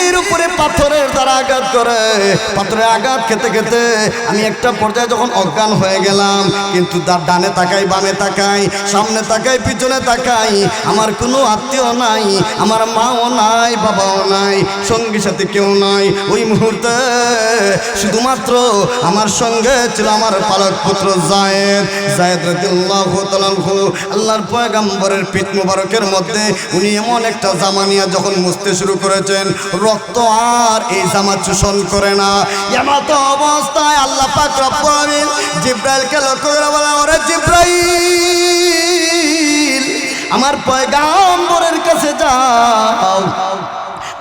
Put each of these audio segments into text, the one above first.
শরীরের উপরে পাথরের দ্বারা আঘাত করে। পাথরের আঘাত খেতে খেতে আমি একটা পর্যায়ে যখন অজ্ঞান হয়ে গেলাম, কিন্তু তার ডানে তাকাই, বামে তাকাই, সামনে তাকাই, পিছনে তাকাই, আমার কোনো আত্মীয় নাই, আমার মাও নাই, বাবাও নাই, সঙ্গী সাথে কেউ নাই। ওই মুহূর্তে শুধুমাত্র আমার সঙ্গে ছিল আমার পালক পুত্র যায়েদ রাদিয়াল্লাহু তাআলা আনহু। আল্লাহর পয়গম্বরের পিঠ মুবারকের মধ্যে উনি এমন একটা জামা নিয়ে যখন মুছতে শুরু করেছেন, রক্ত আর এই জামা চুষণ করে না। এমত অবস্থায় আল্লাহ পাক রব্বুল আলামিন জিবরাইলকে লক্ষ্য করে বলে, ওরে জিবরাইল, আমার পয়গম্বরের কাছে যাও।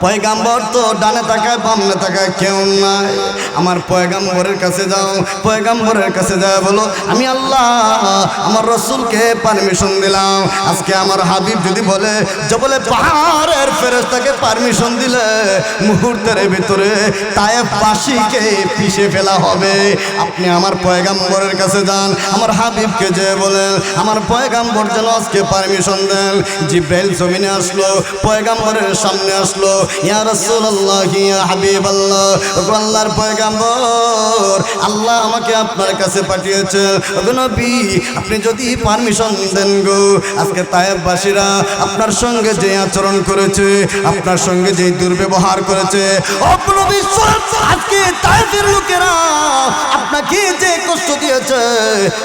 পয়গাম্বর তো ডানে তাকায়, বামনে তাকায়, কেউ নাই। আমার পয়গাম্বরের কাছে যাও। পয়গাম্বরের কাছে যায় বলো, আমি আল্লাহ আমার রসুলকে পারমিশন দিলাম, আজকে আমার হাবিব যদি বলে যে বলে পাহাড়ের ফেরেশতাকে পারমিশন দিলে মুহূর্তের ভিতরে তায়েফবাসীকে পিষে ফেলা হবে। আপনি আমার পয়গাম্বরের কাছে যান, আমার হাবিবকে যে বলেন আমার পয়গাম্বর যেন আজকে পারমিশন দেন। জিবরাইল জমিনে আসলো, পয়গাম্বরের সামনে আসলো। ইয়া রাসূলুল্লাহ, ইয়া হাবিবাল্লাহ, ওগো আল্লাহর পয়গম্বর, আল্লাহ আমাকে আপনার কাছে পাঠিয়েছে। ওগো নবী, আপনি যদি পারমিশন দেন গো, আজকে তায়েফবাসীরা আপনার সঙ্গে যে আচরণ করেছে, আপনার সঙ্গে যে দুর্ব্যবহার করেছে, ওগো নবী, আজকে তায়েফের লোকেরা আপনাকে যে কষ্ট দিয়েছে,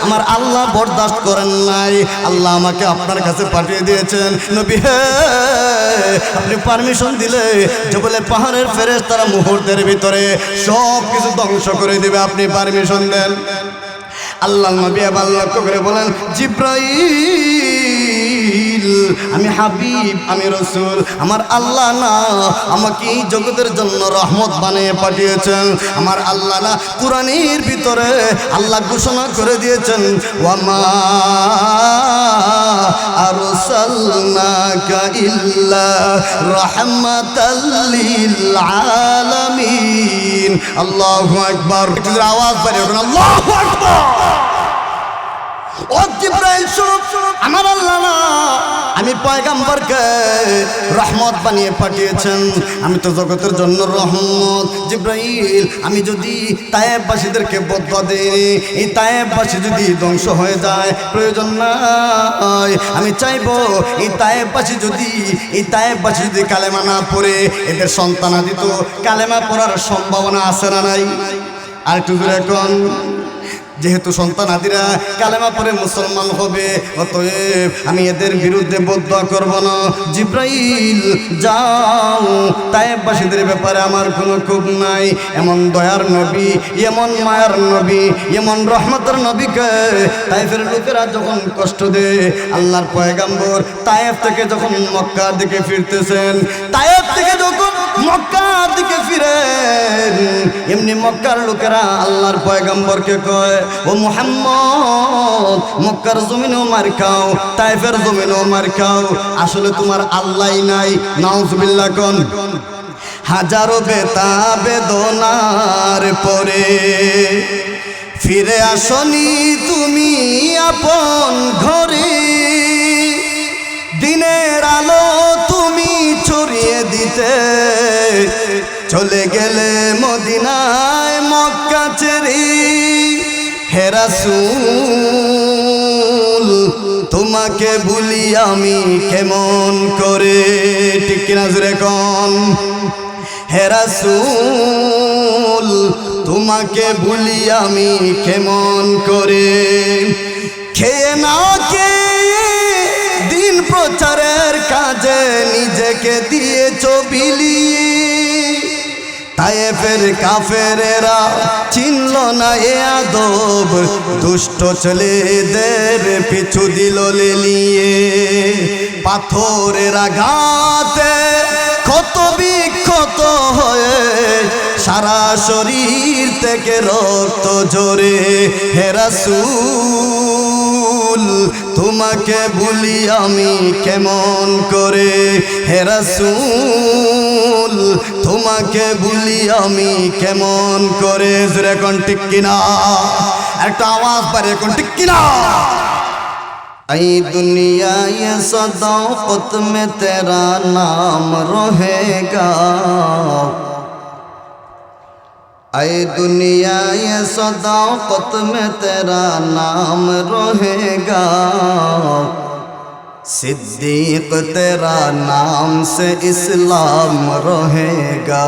আমার আল্লাহ বরদাস্ত করেন নাই। আল্লাহ আমাকে আপনার কাছে পাঠিয়ে দিয়েছেন। নবী হে, আপনি পারমিশন দিলে যে বলে পাহাড়ের ফেরেশতারা মুহূর্তের ভিতরে সব কিছু ধ্বংস করে দেবে, আপনি পারমিশন দেন। আল্লাহ নবী আবার লক্ষ্য করে বলেন, জিবরাইল, আমি হাবিব, আমি রসুল, আমার আল্লাহ না আমাকে এই জগতের জন্য রহমত বানিয়ে পাঠিয়েছেন। আমার আল্লাহ না কুরআনের ভিতরে আল্লাহ ঘোষণা করে দিয়েছেন, ওয়ামা আরসালনাকা ইল্লা রাহমাতাল লিল আলামিন। আল্লাহু আকবার। আওয়াজ বাড়িয়ে বলুন, আল্লাহু আকবার। ও জিবরাইল, আমার আল্লাহ না আমি পয়গম্বরকে রহমত বানিয়ে পাঠিয়েছেন, আমি তো জগতের জন্য রহমত। জিবরাইল, আমি যদি তায়েফবাসীদেরকে বদয়া দেই, এই তায়েফবাসী যদি ধ্বংস হয়ে যায়, প্রয়োজন নাই। আমি চাইবো এই তায়েফবাসী যদি কালেমা না পড়ে এদের সন্তানাদি তো কালেমা পড়ার সম্ভাবনা আছে না নাই? আর একটু জোরে এখন, যেহেতু সন্তানাদিরা কালেমা পড়ে মুসলমান হবে, অতএব আমি এদের বিরুদ্ধে বদয়া করব না। জিবরাইল, যাও, তায়েফবাসীদের ব্যাপারে আমার কোনো ক্ষোভ নাই। এমন দয়ার নবী, এমন মায়ার নবী, এমন রহমতের নবীকে তায়েফের লোকেরা যখন কষ্ট দেয়, আল্লাহর পয়গম্বর তায়েফ থেকে যখন মক্কার দিকে ফিরতেছেন, তায়েফ থেকে যখন মক্কার দিকে ফিরেন, এমনি মক্কার লোকেরা আল্লাহর পয়গম্বরকে কয়, ও মুহাম্মদ, মক্কার জমিনেও মার খাও, তায়েফের জমিনেও মার খাও, আসলে তোমার আল্লাহ নাই। নাউজুবিল্লাহ কোন। হাজারো বেতা বেদনার পরে ফিরে আসনি তুমি আপন ঘরে, দিনের আলো তুমি ছড়িয়ে দিতে চলে গেলে মদিনায় মক্কা ছেড়ে। হে রাসূল, তোমাকে ভুলি আমি কেমন করে, ঠিক কিনা জোরে কোন। হে রাসূল, তোমাকে ভুলি আমি কেমন করে, খেয়ে না খেয়ে দিন প্রচারের কাজে নিজেকে দিয়েছ বিলিয়ে। তায়েফের কাফেরেরা চিনল না এ আদব, দুষ্ট ছেলেদের পিছু দিল লেলিয়ে। পাথরের আঘাতে ক্ষত বিক্ষত হয়ে সারা শরীর থেকে রক্ত ঝরে। হে রাসূল, তোমাকে ভুলি আমি কেমন করে। হে রাসূল, তোমাকে ভুলি আমি কেমন করে। জোরে কোন ঠিক কিনা, একটা আওয়াজ বাড়ে কোন ঠিক কিনা। ऐ दुनिया ये सदाकत में तेरा नाम रहेगा, ऐ दुनिया ये सदाकत में तेरा नाम रहेगा। सिद्दीक तेरा नाम से इस्लाम रहेगा,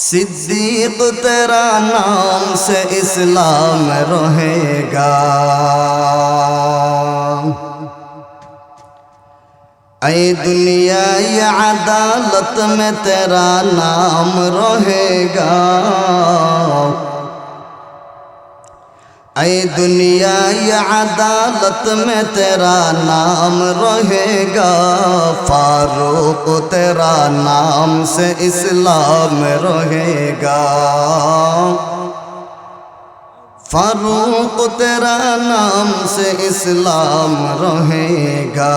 सिद्दीक तेरा नाम से इस्लाम रहेगा। ऐ दुनिया ये अदालत में तेरा नाम रहेगा, ऐ दुनिया ये अदालत में तेरा नाम रहेगा। फारूक तेरा नाम से इस्लाम रहेगा, फारूक तेरा नाम से इस्लाम रहेगा।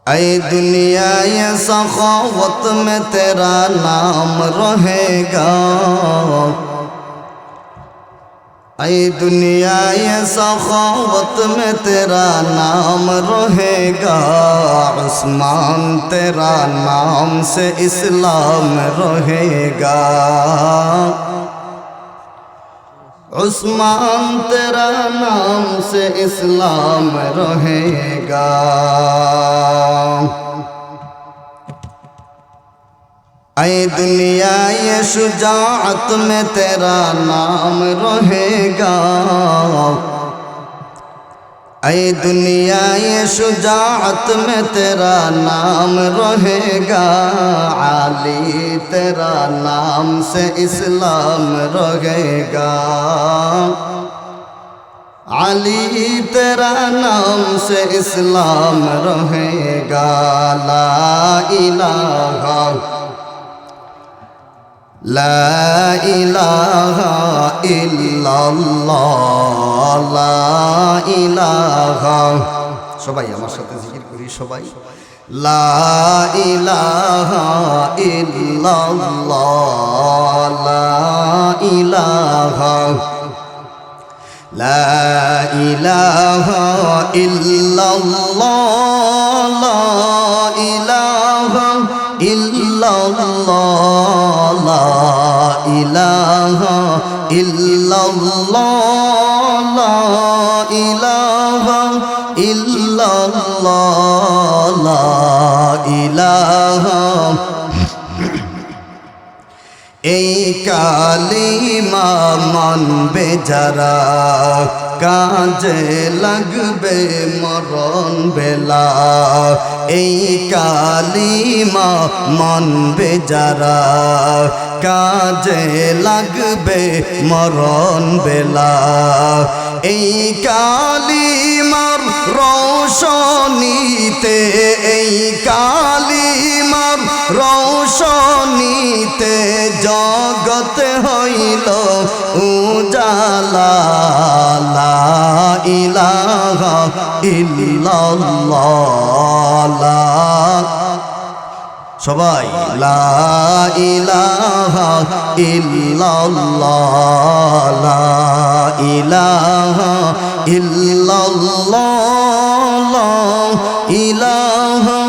ऐ दुनिया ये सखावत में तेरा नाम रहेगा, ऐ दुनिया ये सखावत में तेरा नाम रहेगा। उस्मान तेरा नाम से इस्लाम रहेगा, उस्मान तेरा नाम से इस्लाम रहेगा। ऐ दुनिया ये शुजाअत में तेरा नाम रहेगा, ऐ दुनिया ये शुजाअत में तेरा नाम रहेगा। अली तेरा नाम से इस्लाम रहेगा, अली तेरा नाम से इस्लाम रहेगा। ला इलाहा इल्लल्लाह, ला इलाहा, সবাই আমার সাথে জিকির করি সবাই। লা ইলাহা ইল্লাল্লাহ, লা ইলাহা, লা ইলাহা ইল্লাল্লাহ, লা ইলাহা ইল্লাল্লাহ, লা ইলাহা ইল্লাল্লাহ, লা ইলাহা ইল্লাল্লাহ, লা ইলাহা। এই কালিমা মানবে যারা, কাজে লাগবে মরণ বেলা। এই কালিমা মানবে যারা, কাজে লাগবে মরণ বেলা। এই কালিমার রৌশনীতে, এই কালিমার রৌশনীতে জগত হইল উজালা। লা ইলাহা ইল্লাল্লাহ, সবাই লা ইলাহা ইল্লাল্লাহ, লা ইলাহা ইল্লাল্লাহ, লা ইলাহা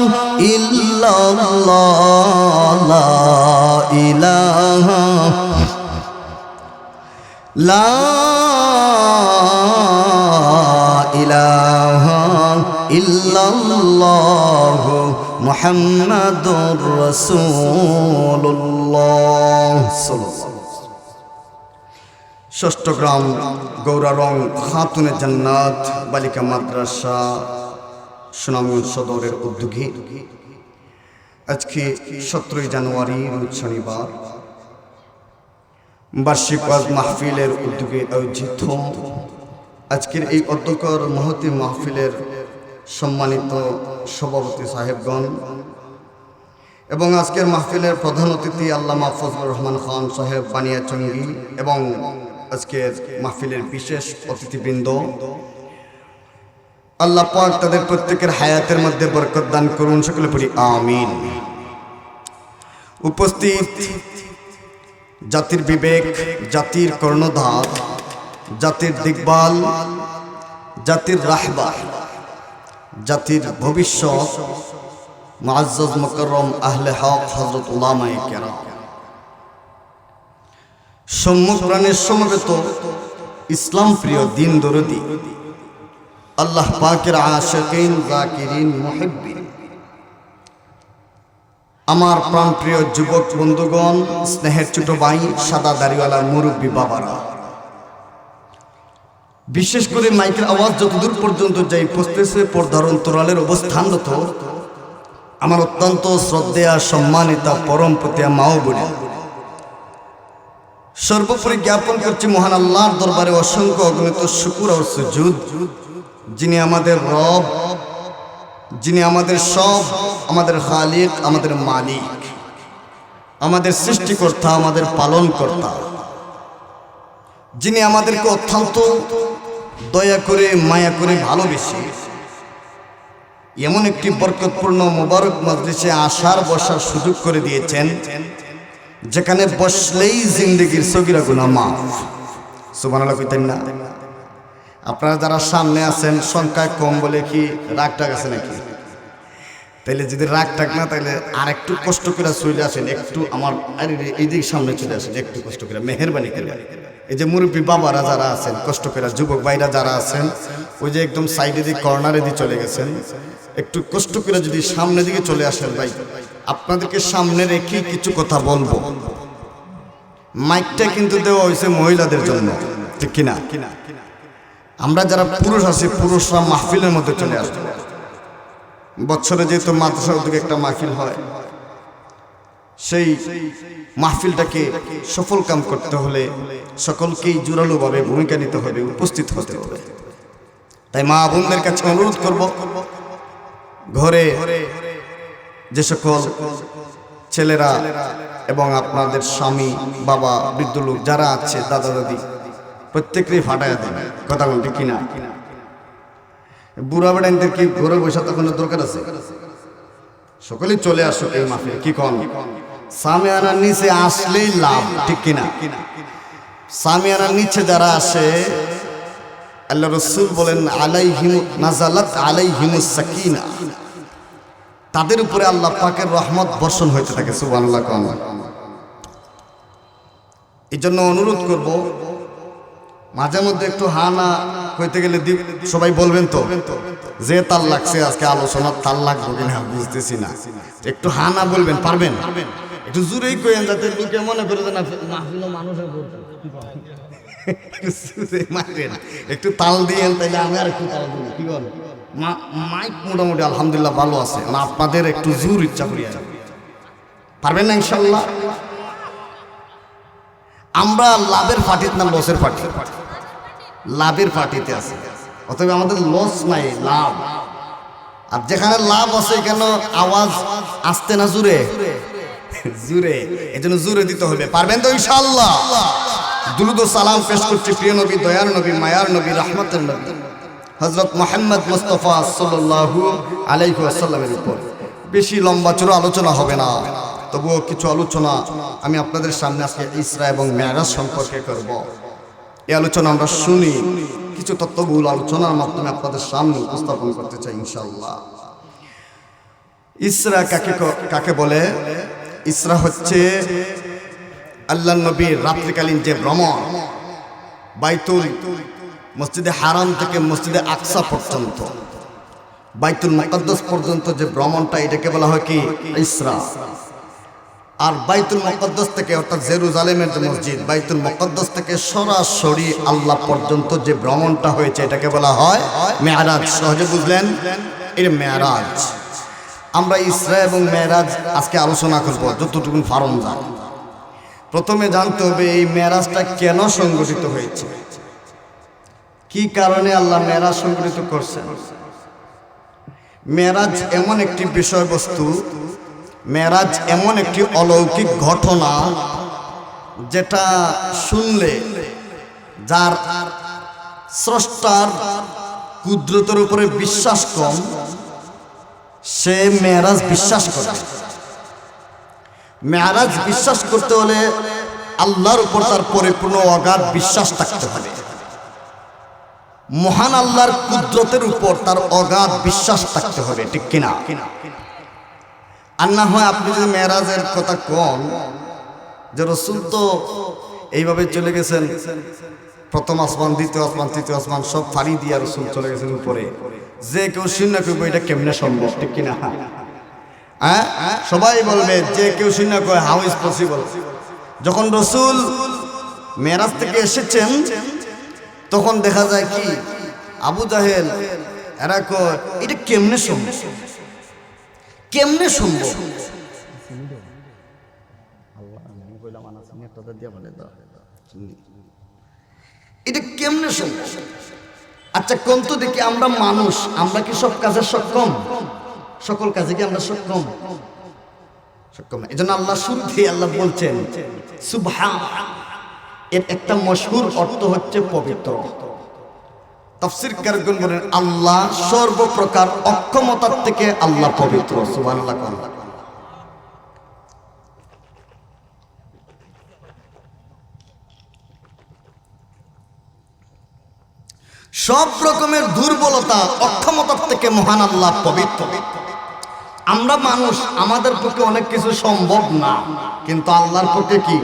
ইল্লাল্লাহ, লা ইলাহা। লা ইলাহা ইল্লাল্লাহ মুহাম্মাদুর রাসূলুল্লাহ। ষষ্ঠগ্রাম গৌরারং খাতুনে জান্নাত বালিকা মাদ্রাসা সুনামগঞ্জ সদরের উদ্যোগে আজকে 17 জানুয়ারি রোজ শনিবার বার্ষিক ওয়াজ মাহফিলের উদ্যোগে আয়োজিত আজকের এই অধ্যক্ষর মহতী মাহফিলের সম্মানিত সভাপতি সাহেবগণ এবং আজকের মাহফিলের প্রধান অতিথি আল্লামা ফজলুর রহমান খান সাহেব বানিয়াচঙ্গী এবং আজকের মাহফিলের বিশেষ অতিথিবৃন্দ, আল্লাহ পাক তাদের প্রত্যেকের হায়াতের মধ্যে বরকত দান করুন, সকলে পড়ি আমিন। উপস্থিত জাতির বিবেক, জাতির কর্ণধার, জাতির দিকবাল, জাতির রাহবার, জাতির ভবিষ্যৎ মুআজ্জাজ মুকাররম আহলে হক হযরত উলামায়ে কেরাম, সম্মুখ প্রাণের সমবেত ইসলাম প্রিয় দিন দরদি আল্লাহ পাকের আশিকিন যাকিরিন মুহিব্বিন, আমার প্রাণপ্রিয় যুবক বন্ধুগণ, স্নেহের ছোট ভাই, সাদা দাড়িওয়ালা মুরব্বী বাবারা, বিশেষ করে মাইকের আওয়াজ যতদূর পর্যন্ত যাই পৌঁছতেছে পর্দার অন্তরালের অবস্থানরত আমার অত্যন্ত শ্রদ্ধেয়া সম্মানিতা পরম প্রতিয়া মা ও বোনেরা, সর্বোপরি জ্ঞাপন করছি মহান আল্লাহর দরবারে অসংখ্য অগণিত শুকর ও সুজুদ, যিনি আমাদের রব, যিনি আমাদের সব, আমাদের খালিক, আমাদের মালিক, আমাদের সৃষ্টিকর্তা, আমাদের পালনকর্তা, যিনি আমাদেরকে অত্যন্ত দয়া করে মায়া করে ভালোবেসে এমন একটি বরকতপূর্ণ মোবারক মজলিসে আসার বসার সুযোগ করে দিয়েছেন, যেখানে বসলেই জিন্দেগির সগীরা গুনাহ মাফ। সুবহানাল্লাহ কইতেন না? আপনারা যারা সামনে আছেন সংখ্যায় কম বলে কি রাগ টাগ আছে নাকি? তাইলে যদি রাগ টাগ না তাইলে আর একটু কষ্ট করে চলে আসেন, একটু আমার এই দিক সামনে চলে আসেন, একটু কষ্ট করে মেহেরবানি করে। এই যে মুরব্বী বাবারা যারা আছেন কষ্ট করে, যুবক ভাইরা যারা আছেন ওই যে একদম সাইডে দিয়ে কর্নারে দিয়ে চলে গেছেন, একটু কষ্ট করে যদি সামনের দিকে চলে আসেন। ভাই আপনাদেরকে সামনে রেখে কিছু কথা বলবো। মাইকটা কিন্তু দেওয়া হয়েছে মহিলাদের জন্য, ঠিক কিনা? আমরা যারা পুরুষ আছি পুরুষরা মাহফিলের মধ্যে চলে আসবো। বছরে যেহেতু মাদ্রাসা উদ্যোগে একটা মাহফিল হয়, সেই মাহফিলটাকে সফল কাম করতে হলে সকলকেই জোরালোভাবে ভূমিকা নিতে হবে, উপস্থিত হতে হবে। তাই মা বোনদের কাছে অনুরোধ করব, ঘরে যে সকল ছেলেরা এবং আপনাদের স্বামী, বাবা, বৃদ্ধ লোক যারা আছে, দাদা দাদি, প্রত্যেকেরই ফাটায় দেন। কথা বলতে কিনা? বুড়া বেড়াইদের কি ঘরে বসে তখন দরকার আছে? সকলেই চলে আসুক এই মাহফিলে। কি কন? সামিয়ানার নিচে আসলেই লাভ, ঠিক কিনা? সামিয়ানার নিচে যারা আসে আল্লাহ রাসূল বলেন আলাইহিম নাযালাত আলাইহিমুস সাকিনা, তাদের উপরে আল্লাহ পাকের রহমত বর্ষণ হইতে থাকে। সুবহানাল্লাহ। এই জন্য অনুরোধ করব, মাঝে মধ্যে একটু হানা হইতে গেলে সবাই বলবেন তো যে তাল লাগছে আজকে আলোচনা, তাল লাগবে কিনা বুঝতেছি না, একটু হানা বলবেন, পারবেন? একটু জোরেই কইেন যাতে লোকে মনে করে যে না মাহফিল মানুষের একটু তাল দিয়েন, তাইলে আমি আর একটু তাল দিব। কি বল? মাইক মোটামুটি আলহামদুলিল্লাহ ভালো আছে, না আপনাদের একটু জোর ইচ্ছা করি, পারবেন না ইনশাল্লাহ? আমরা লাভের পার্টিতে না লসের পার্টি? লাভের পার্টিতে আছে, অতএব আমাদের লস নাই, লাভ। আর যেখানে লাভ আছে কেন আওয়াজ আসতে না জুড়ে জুড়ে, এই জন্য জুড়ে দিতে হবে। পারবেন তো ইনশাআল্লাহ? দুরূদ ও সালাম পেশ করছি প্রিয় নবী, দয়ার নবী, মায়ার নবী, রহমতের নবী হযরত মুহাম্মদ মুস্তাফা সাল্লাল্লাহু আলাইহি ওয়াসাল্লামের উপর। বেশি লম্বা চড়া আলোচনা হবে না, তবুও কিছু আলোচনা আমি আপনাদের সামনে আজকে ইসরা এবং মেরাজ সম্পর্কে করব। এই আলোচনা আমরা শুনি, কিছু তত্ত্ববহুল আলোচনার মাধ্যমে আপনাদের সামনে উপস্থাপন করতে চাই ইনশাআল্লাহ। ইসরা কাকে বলে? ইসরা হচ্ছে আল্লাহর নবীর রাত্রিকালীন যে ভ্রমণ, বাইতুল মসজিদে হারাম থেকে মসজিদে আকসা পর্যন্ত, বাইতুল মুকদ্দাস পর্যন্ত যে ভ্রমণটা, এটাকে বলা হয় কি? ইসরা। আর বাইতুল মুকদ্দাস থেকে অর্থাৎ জেরুজালেমের যে মসজিদ, বাইতুল মুকদ্দাস থেকে সরাসরি আল্লাহ পর্যন্ত যে ভ্রমণটা হয়েছে, এটাকে বলা হয় মেরাজ। সহজে বুঝলেন? এটা মেরাজ। আমরা ইসরা এবং মেরাজ আজকে আলোচনা করব যতটুকু ফারম যায়। প্রথমে জানতে হবে এই মেরাজটা কেন সংগঠিত হয়েছে, কি কারণে আল্লাহ মেরাজ সংগঠিত করছেন। মেরাজ এমন একটি বিষয়বস্তু, মেরাজ এমন একটি অলৌকিক ঘটনা যেটা শুনলে যার স্রষ্টার কুদরতের উপরে বিশ্বাস কম, সে মেরাজ বিশ্বাস করে। মেরাজ বিশ্বাস করতে হলে আল্লাহর উপর তার পরিপূর্ণ অগাধ বিশ্বাস থাকতে হবে, মহান আল্লাহর কুদরতের উপর তার অগাধ বিশ্বাস থাকতে হবে, ঠিক কিনা? আর না হয় আপনি যদি মেরাজের কথা কন যে রাসূল তো এইভাবে চলে গেছেন, প্রথম আসমান, দ্বিতীয় আসমান, তৃতীয় আসমান সব ফাড়ি দিয়ে রাসূল চলে গেছেন উপরে, যে কেউ শূন্য করবে এটা কেমনে সম্ভব, ঠিক কিনা? হ্যাঁ, সবাই বলবে যে কেউ শূন্য কয় হাউ ইজ পসিবল। যখন রাসূল মেরাজ থেকে এসেছেন তখন দেখা যায় কি আবু জাহেল এরা কয় এটা কেমনে সম্ভব, কেমনে সম্ভব? এটা কেমনে সম্ভব? আচ্ছা কোন তো দেখি আমরা মানুষ, আমরা কি সব কাজে সক্ষম? সকল কাজে কি আমরা সক্ষম? সক্ষম না। এজন্য আল্লাহ শুরুতেই আল্লাহ বলছেন সুবহান, এর একটা মশহুর অর্থ হচ্ছে পবিত্র। তাফসীর কারগণ বলেন আল্লাহ সর্বপ্রকার অক্ষমতার থেকে আল্লাহ পবিত্র। সুবহানাল্লাহ। সব রকমের দুর্বলতা অক্ষমতার থেকে মহান আল্লাহ পবিত্র। আমরা মানুষ, আমাদের পক্ষে অনেক কিছু সম্ভব না, কিন্তু আল্লাহর পক্ষে কি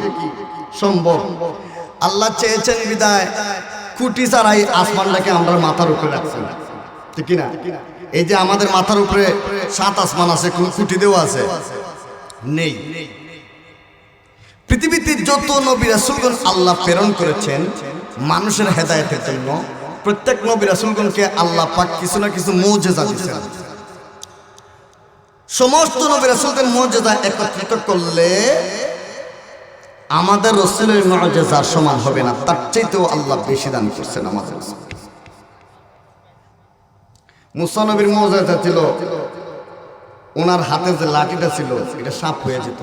সম্ভব? আল্লাহ চেয়েছেন বিদায় কুটি ছাড়াই আসমানটাকে আমরা মাথার উপরে রাখছি, ঠিক না? এই যে আমাদের মাথার উপরে 7 আসমান আছে, কোন কুটি দেওয়া আছে? নেই। পৃথিবীতে যত নবী রাসূলগণ আল্লাহ প্রেরণ করেছেন মানুষের হেদায়েতের জন্য, প্রত্যেক নবী রাসূলগণকে আল্লাহ পাক কিছু না কিছু মুজিজা দিয়েছেন। সমস্ত নবী রাসূলদের মুজিজা একত্রিত করলে আমাদের রাসূলের মুজিজার সমান হবে না, তার চাইতেও আল্লাহ বেশি দান করছেন আমাদের। মুসা নবীর মুজিজা ছিল ওনার হাতে যে লাঠিটা ছিল এটা সাপ হয়ে যেত।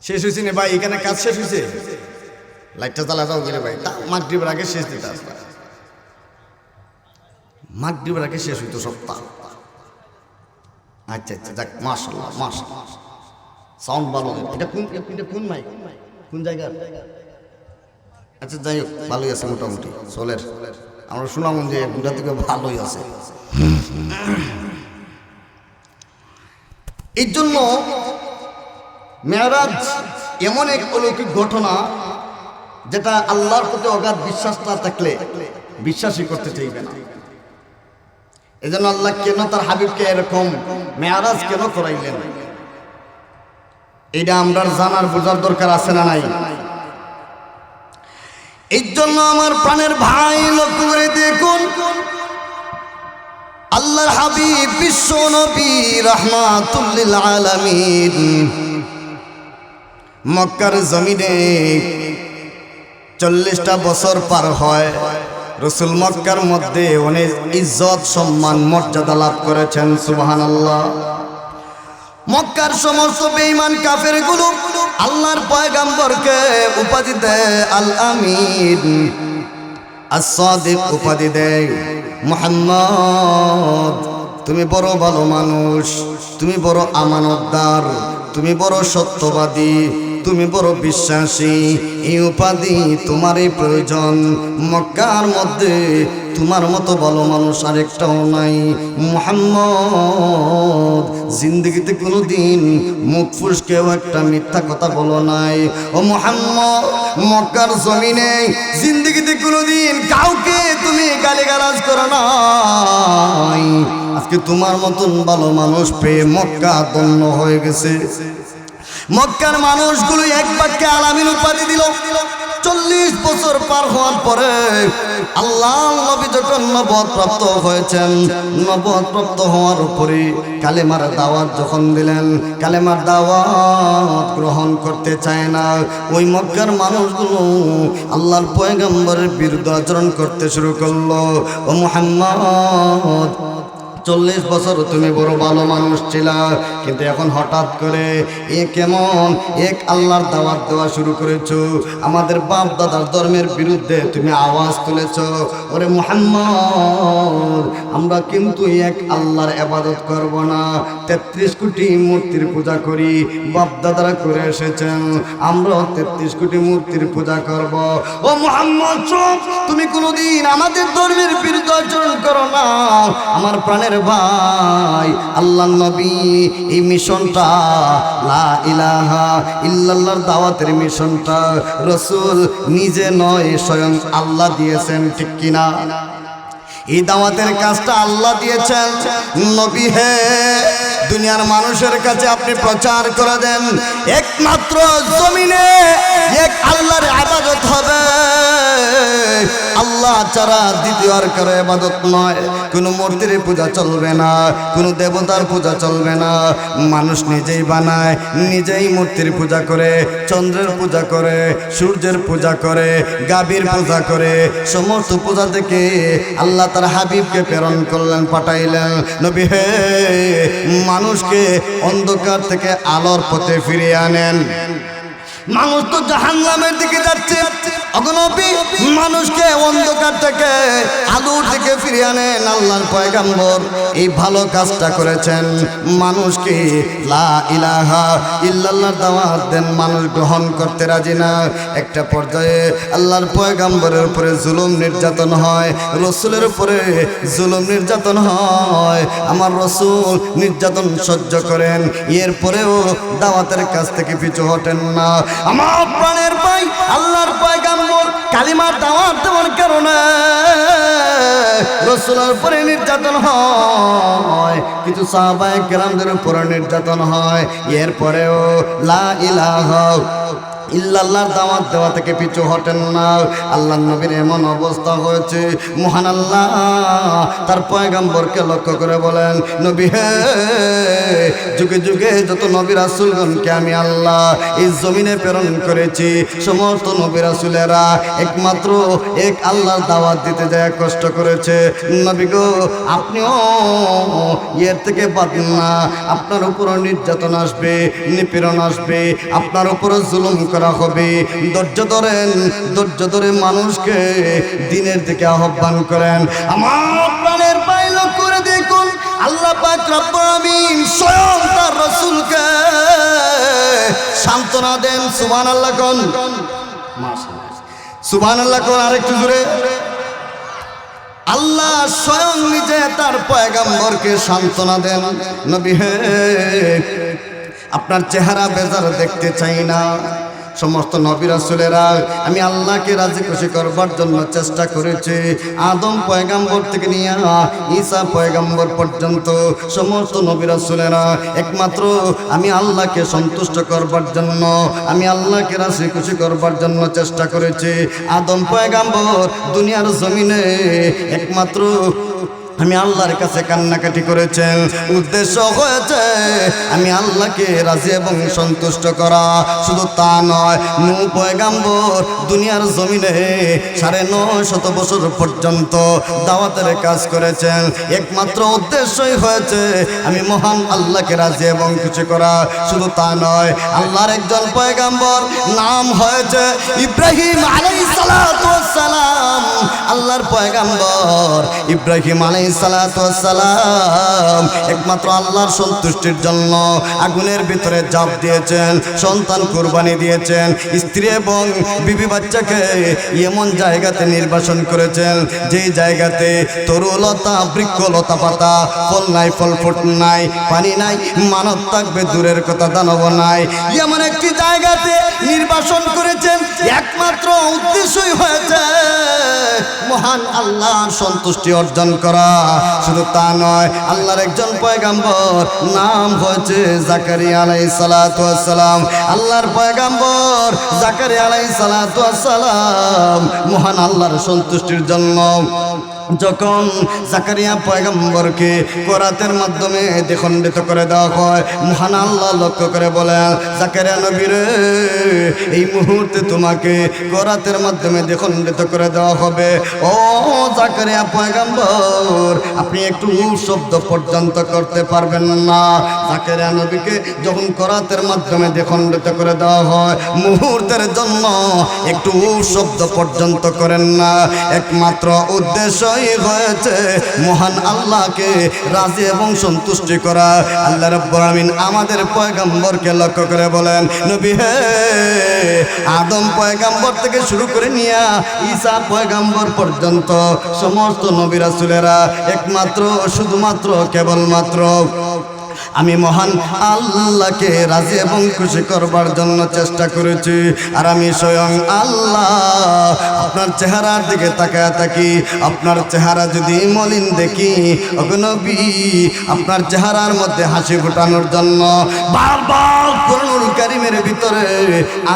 শেষ হয়েছে না ভাই, এখানে কাজ শেষ হয়েছে, লাইটটা জ্বালা যাও গেলে ভাই, মাগরিবের আগে শেষ দিতে আসবে, মাগরিবের আগে শেষ হইতো সপ্তাহ। আচ্ছা আচ্ছা, যাক মাশাআল্লাহ মাশাআল্লাহ, সাউন্ড ভালো। এটা কোন মাইক, কোন জায়গা? আচ্ছা যাই হোক, ভালোই আছে মোটামুটি সোলের। আমরা শুনলাম যে দুটা থেকে ভালোই আছে। এই জন্য মেরাজ এমন এক অলৌকিক ঘটনা যেটা আল্লাহর প্রতি অগাধ বিশ্বাস না থাকলে বিশ্বাসই করতে চাইবে না। এই জন্য আল্লাহ কেন তার হাবিবকে এরকম মেরাজ কেন করাইলেন, এটা আমরা জানার বোঝার দরকার আছে না নাই? এই জন্য আমার প্রাণের ভাই লক্ষ্য করে দেখুন, আল্লাহর হাবিব বিশ্ব নবী রাহমাতুল লিল আলামিন মক্কার জমিনে 40টা বছর পার হয়, রাসূল মক্কার মধ্যে অনেক ইজ্জত সম্মান মর্যাদা লাভ করেছেন। সুবহানাল্লাহ। মক্কার সমস্ত বেঈমান কাফেরগুলো আল্লাহর পয়গম্বরকে উপাধি দেয় আল আমিন, আস-সাদিক উপাধি দেয়। মুহাম্মদ তুমি বড় ভালো মানুষ, তুমি বড় আমানতদার, তুমি বড় সত্যবাদী, তুমি বড় বিশ্বাসী, এই উপাধি তোমারই প্রয়োজন। মক্কার মধ্যে তোমার মতো ভালো মানুষ আরেকটাও নাই। মুহাম্মদ জিন্দগিতে কোনোদিন মুখ ফুসকেও একটা মিথ্যা কথা বলো নাই। ও মুহাম্মদ মক্কার জমিনে জিন্দগিতে কোনোদিন কাউকে তুমি গালিগালাজ করো নাই। আজকে তোমার মতন ভালো মানুষ পেয়ে মক্কা ধন্য হয়ে গেছে। মক্কার মানুষগুলো এক বাক্যে আলামিন উপাধি দিল। 40 বছর পার হওয়ার পরে আল্লাহ নবী যখন নবুয়ত প্রাপ্ত হয়েছেন, নবুয়ত প্রাপ্ত হওয়ার উপরে কালেমার দাওয়াত যখন দিলেন, কালেমার দাওয়াত গ্রহণ করতে চায় না। ওই মক্কার মানুষগুলো আল্লাহর পয়গম্বরের বিরুদ্ধে আচরণ করতে শুরু করলো। ও মুহাম্মদ 40 বছর তুমি বড় ভালো মানুষ ছিলা, কিন্তু এখন হঠাৎ করে কেমন এক আল্লাহর দাওয়াত দেওয়া শুরু করেছো, আমাদের বাপ দাদার ধর্মের বিরুদ্ধে তুমি আওয়াজ তুলেছ। ওরে মুহাম্মদ, আমরা কিন্তু এক আল্লাহর ইবাদত করব না, 33 কোটি মূর্তির পূজা করি, বাপ দাদারা করে এসেছেন, আমরাও 33 কোটি মূর্তির পূজা করব। ও মুহাম্মদ, তুমি কোনোদিন আমাদের ধর্মের বিরুদ্ধে আচরণ করো না। আমার প্রাণের ভাই আল্লাহর নবী এই মিশনটা, লা ইলাহা ইল্লাল্লাহর দাওয়াতের মিশনটা রাসূল নিজে নয়, স্বয়ং আল্লাহ দিয়েছেন, ঠিক কিনা? এই দাওয়াতের কাজটা আল্লাহ দিয়েছেন। নবী হে, দুনিয়ার মানুষের কাছে আপনি প্রচার করে দেন একমাত্র জমিনে এক আল্লাহর ইবাদত হবে, আল্লাহ ছাড়া দ্বিতীয় আর কারো ইবাদত নয়। কোনো মূর্তির পূজা চলবে না, কোনো দেবতার পূজা চলবে না। মানুষ নিজেই বানায়, নিজেই মূর্তির পূজা করে, চন্দ্রের পূজা করে, সূর্যের পূজা করে, গাভীর পূজা করে। সমস্ত পূজা থেকে আল্লাহ তার হাবিবকে প্রেরণ করলেন, পাঠাইলেন। নবী হে, মানুষকে অন্ধকার থেকে আলোর পথে ফিরিয়ে আনেন। মানুষ তো জাহান্নামের দিকে যাচ্ছে, নবী মানুষকে অন্ধকার থেকে আলোর দিকে ফিরিয়ে আনেন। আল্লাহর পয়গম্বর এই ভালো কাজটা করেছেন, মানুষকে লা ইলাহা ইল্লাল্লাহর দাওয়াত দেন, মানুষ গ্রহণ করতে রাজি না। একটা পর্যায়ে আল্লাহর পয়গম্বরের উপরে জুলুম নির্যাতন হয়, রাসূলের উপরে জুলুম নির্যাতন হয়। আমার রাসূল নির্যাতন সহ্য করেন, এরপরেও দাওয়াতের কাছ থেকে পিছু হটেন না। আমার প্রাণের ভাই আল্লাহর পয়গম্বর কালিমার দাওয়াত দেওয়ার কারণে রাসূলের উপরে নির্যাতন হয়, কিছু সাহাবায়ে কেরামদের উপরে নির্যাতন হয়, এরপরেও লা ইলাহা ইল্লাল্লাহর দাওয়াত দেওয়া থেকে পিছু হটেন না। আল্লাহর নবীর এমন অবস্থা হয়েছে, মহান আল্লাহ তার পয়গম্বরকে লক্ষ্য করে বলেন, নবী হে, যুগে যুগে যত নবী রাসূলগণকে আমি আল্লাহ এই জমিনে প্রেরণ করেছি, সমস্ত নবী রাসূলেরা একমাত্র এক আল্লাহর দাওয়াত দিতে যায় কষ্ট করেছে। নবী গো, আপনিও এর থেকে বাঁচেন না, আপনার উপর নির্যাতন আসবে, নিপীড়ন আসবে, আপনার উপর জুলুম করা হবে। ধৈর্য ধরেন, ধৈর্য ধরে মানুষকে দিনের দিকে আহ্বান করেন। আমার প্রাণের ভাই লক্ষ্য করে দেখুন, আল্লাহ পাক রব্বুল আমিন স্বয়ং তার রাসূলকে সান্ত্বনা দেন। সুবহানাল্লাহ কোন, সুবহানাল্লাহ কোন, আরেকটু জোরে। আল্লাহ স্বয়ং নিজে তার পয়গম্বরকে সান্ত্বনা দেন, নবী হে, আপনার চেহারা বেজার দেখতে চাই না। সমস্ত নবী রাসূলেরা আমি আল্লাহকে রাজি খুশি করবার জন্য চেষ্টা করেছি। আদম পয়গম্বর থেকে নিয়ে ঈসা পয়গম্বর পর্যন্ত সমস্ত নবী রাসূলেরা একমাত্র আমি আল্লাহকে সন্তুষ্ট করবার জন্য, আমি আল্লাহকে রাজি খুশি করবার জন্য চেষ্টা করেছি। আদম পয়গম্বর দুনিয়ার জমিনে একমাত্র আমি আল্লাহর কাছে কান্নাকাটি করেছেন, উদ্দেশ্য হয়েছে আমি আল্লাহকে রাজি এবং সন্তুষ্ট করা। শুধু তা নয়, নূহ পয়গম্বর দুনিয়ার জমিনে 950 বছর পর্যন্ত দাওয়াতের কাজ করেছেন, একমাত্র উদ্দেশ্যই হয়েছে আমি মহান আল্লাহকে রাজি এবং খুশি করা। শুধু তা নয়, আল্লাহর একজন পয়গম্বর নাম হয়েছে ইব্রাহিম আলাইহিস সালাতু ওয়াস সালাম। আল্লাহর পয়গম্বর ইব্রাহিম আলাইহিস সালাতু ওয়াস সালাম একমাত্র আল্লাহর সন্তুষ্টির জন্য আগুনের ভিতরে ঝাঁপ দিয়েছেন, সন্তান কুরবানি দিয়েছেন, স্ত্রী এবং বিবি বাচ্চাকে এমন জায়গাতে নির্বাসন করেছেন যেই জায়গাতে তরুলতা, বৃক্ষলতা পাতা, ফল নাই, ফল ফুট নাই, পানি নাই, মানব থাকবে দূরের কথা, দানব নাই, এমন একটি জায়গাতে নির্বাসন করেছেন। একমাত্র উদ্দেশ্যই হয়েছে মহান আল্লাহর সন্তুষ্টি অর্জন করা। শুধু তা নয়, আল্লাহর একজন পয়গম্বর নাম হয়েছে জাকারিয়া আলাইহিস সালাতু ওয়াস সালাম। আল্লাহর পয়গম্বর জাকারিয়া আলাইহিস সালাতু ওয়াস সালাম মহান আল্লাহর সন্তুষ্টির জন্য যখন জাকারিয়া পয়গম্বরকে করাতের মাধ্যমে দ্বিখণ্ডিত করে দেওয়া হয়, মহান আল্লাহ লক্ষ্য করে বলেন, জাকারিয়া নবী রে, এই মুহূর্তে তোমাকে করাতের মাধ্যমে দ্বিখণ্ডিত করে দেওয়া হবে। ও জাকারিয়া পয়গম্বর, আপনি একটু শব্দ পর্যন্ত করতে পারবেন না, জাকারিয়া নবীকে যখন করাতের মাধ্যমে দ্বিখণ্ডিত করে দেওয়া হয়, মুহূর্তের জন্য একটু শব্দ পর্যন্ত করেন না। একমাত্র উদ্দেশ্যই হয়েছে মহান আল্লাহকে রাজি এবং সন্তুষ্টি করা। আল্লাহ রাব্বুল আলামিন আমাদের পয়গম্বরকে লক্ষ্য করে বলেন, নবী হে, আদম পয়গম্বর থেকে শুরু করে নিয়ে ঈসা পয়গম্বর পর্যন্ত সমস্ত নবী রাসূলেরা একমাত্র শুধুমাত্র কেবলমাত্র আমি মহান আল্লাহকে রাজি এবং খুশি করবার জন্য চেষ্টা করেছি। আর আমি স্বয়ং আল্লাহ আপনার চেহারার দিকে তাকায় থাকি। আপনার চেহারা যদি মলিন দেখি, ওগো নবী, আপনার চেহারার মধ্যে হাসি ফোটানোর জন্য বারবার কোরআনুল কারীমের ভিতরে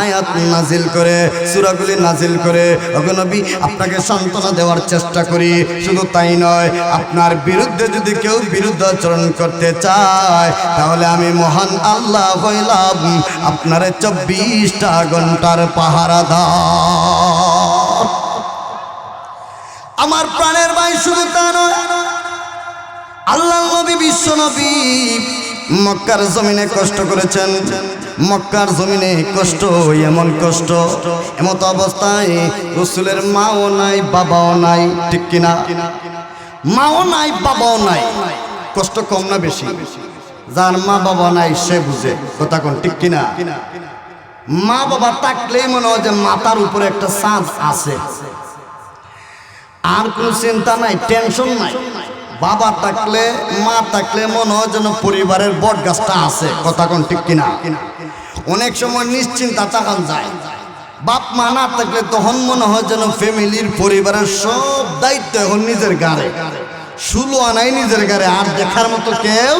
আয়াত নাজিল করে, সূরাগুলি নাজিল করে, ওগো নবী, আপনাকে সান্ত্বনা দেওয়ার চেষ্টা করি। শুধু তাই নয়, আপনার বিরুদ্ধে যদি কেউ বিরুদ্ধাচরণ করতে চায়, তাহলে আমি মহান আল্লাহ হইলাম আপনার 24টা ঘন্টার পাহারাদার। আমার প্রাণের ভাই, শুধু তা নয়, আল্লাহ নবী, বিশ্ব নবী মক্কার জমিনে কষ্ট করেছেন। মক্কার জমিনে কষ্ট, এমন কষ্ট, এমত অবস্থায় রাসূলের মাও নাই, বাবাও নাই, ঠিক কিনা? মাও নাই, বাবাও নাই, কষ্ট কম না বেশি? যার মা বাবা নাই সে বুঝে, কথা কোন ঠিক কিনা? মা বাবা থাকলেই মনে হয় যে মাথার উপরে একটা ছাদ আছে, আর কোনো চিন্তা নাই, টেনশন নাই। বাবা থাকলে, মা থাকলে মনে হয় যেন পরিবারের বট গাছটা আছে, কথা কোন ঠিক কিনা? অনেক সময় নিশ্চিন্তা থাকান যায়। বাপ মা না থাকলে তখন মনে হয় যেন ফ্যামিলির, পরিবারের সব দায়িত্ব এখন নিজের গাড়ে, শুলো আনাই নিজের গাড়ে, আর দেখার মতো কেউ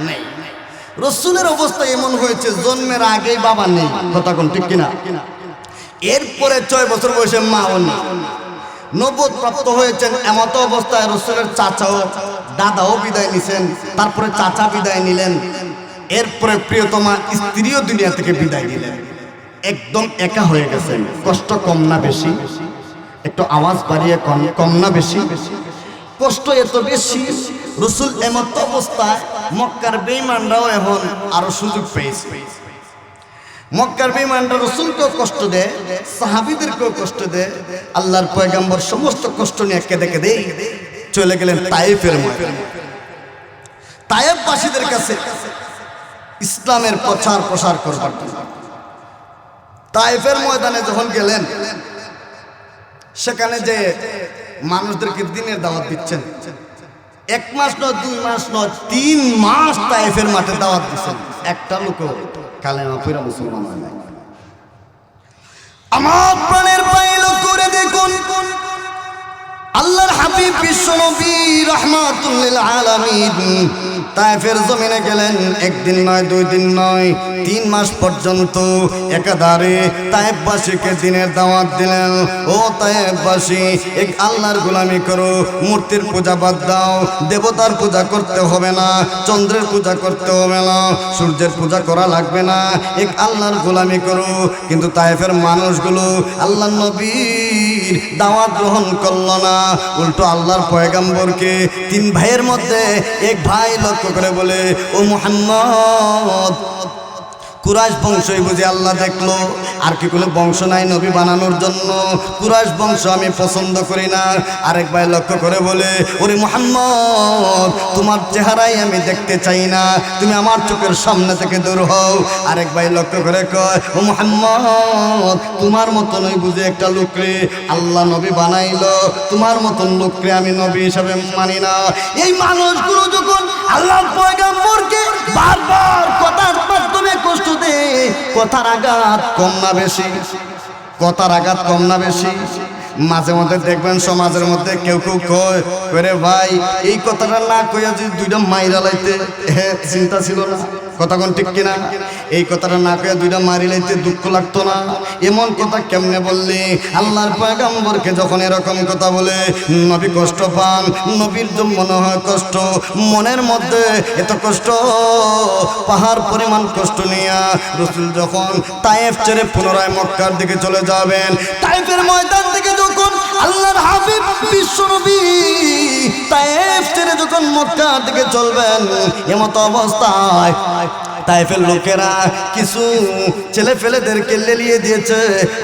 নেই। রাসূলের অবস্থা এমন হয়েছে, জন্মের আগেই বাবা নেই, কথা কোন ঠিক কিনা? এরপরে 6 বছর বয়সে মাও নেই। নবুয়ত প্রাপ্ত হয়েছেন, এমত অবস্থায় রাসূলের চাচাও, দাদাও বিদায় নিছেন, তারপরে চাচা বিদায় নিলেন, এরপরে প্রিয়তমা স্ত্রীও দুনিয়া থেকে বিদায় নিলেন। একদম একা হয়ে গেছেন। কষ্ট কম না বেশি? একটু আওয়াজ বাড়িয়ে কম না বেশি? কষ্ট এত বেশি। রাসূল এমত অবস্থায় মক্কার বেঈমানরাও এখন আরো সুযোগ পেয়েছে। মক্কার বেঈমানরা রাসূলকেও কষ্ট দেয়, সাহাবীদেরকেও কষ্ট দেয়। আল্লাহর পয়গম্বর সমস্ত কষ্ট নিয়ে কেঁদে কেঁদে চলে গেলেন তায়েফের ময়দানে। তায়েফবাসীদের কাছে ইসলামের প্রচার প্রসার করবার জন্য তায়েফের ময়দানে যখন গেলেন, সেখানে যে মানুষদেরকে দ্বীনের দাওয়াত দিচ্ছেন, 1 মাস নয়, 2 মাস নয়, 3 মাস তায়েফের মাঠে দাওয়াত দিচ্ছেন, একটা লোকও কালেমা পড়া মুসলমান হয় নাই। আমার প্রাণের পায়ে লক্ষ্য করে দেখুন, আল্লাহর হাবিব বিশ্ব নবী রাহমাতুল লিল আলামিন তায়েফের জমিনে গেলেন। 1 দিন নয়, 2 দিন নয়, 3 মাস পর্যন্ত একাধারে তায়েফবাসীকে দ্বীনের দাওয়াত দিলেন। ও তায়েফবাসী, এক আল্লাহর গোলামি করো, মূর্তির পূজা বাদ দাও, দেবতার পূজা করতে হবে না, চন্দ্রের পূজা করতে হবে না, সূর্যের পূজা করা লাগবে না, এক আল্লাহর গোলামি করো। কিন্তু তায়েফের মানুষগুলো আল্লাহর নবীর দাওয়াত গ্রহণ করল না, উল্টো আল্লাহর পয়গম্বরকে 3 ভাইয়ের মধ্যে এক ভাই লক্ষ্য করে বলে, ও মুহাম্মদ, কুরাইশ বংশই বুঝি আল্লাহ দেখলো, আর কি কোনো বংশ নাই নবী বানানোর জন্য? কুরাইশ বংশ আমি পছন্দ করি না। আরেক ভাই লক্ষ্য করে বলে, ওরে মুহাম্মদ, তোমার চেহারাই আমি দেখতে চাই না, তুমি আমার চোখের সামনে থেকে দূর হও। আরেক ভাই লক্ষ্য করে কয়, ও মুহাম্মদ, তোমার মতনই বুঝি একটা লোকরে আল্লাহ নবী বানাইলো, তোমার মতন লোকরে আমি নবী হিসাবে মানি না। এই মানুষগুলো যখন আল্লাহর পয়গম্বরকে বারবার কথার মাধ্যমে কষ্ট দে, কথার আঘাত কম না বেশি? কথার আঘাত কম না বেশি? মাঝে মধ্যে দেখবেন সমাজের মধ্যে কেউ কেউ কয়, করে ভাই, এই কথাটা না কইয়া যদি 2টা মাইরা লাইতে চিন্তা ছিল না, কথা কোন ঠিক কিনা? এই কথাটা না কইয়া 2টা মারি লাইতে দুঃখ লাগতো না? এমন কথা কেমনে বললি? আল্লাহর পয়গম্বরকে যখন এরকম কথা বলে নবী কষ্ট পান, নবীর জন্য মনে হয় কষ্ট, মনের মধ্যে এত কষ্ট, পাহাড় পরিমাণ কষ্ট নিয়া রাসূল যখন তায়েফ ছেড়ে পুনরায় মক্কার দিকে চলে যাবেন, তায়েফের ময়দান থেকে যখন আল্লাহর হাবিব বিশ্ব নবী তায়েফ ছেড়ে যখন মক্কার দিকে চলবেন এমত অবস্থায় তাইফের লোকেরা কিছু ছেলে ফেলেদেরকে লেলিয়ে দিয়েছে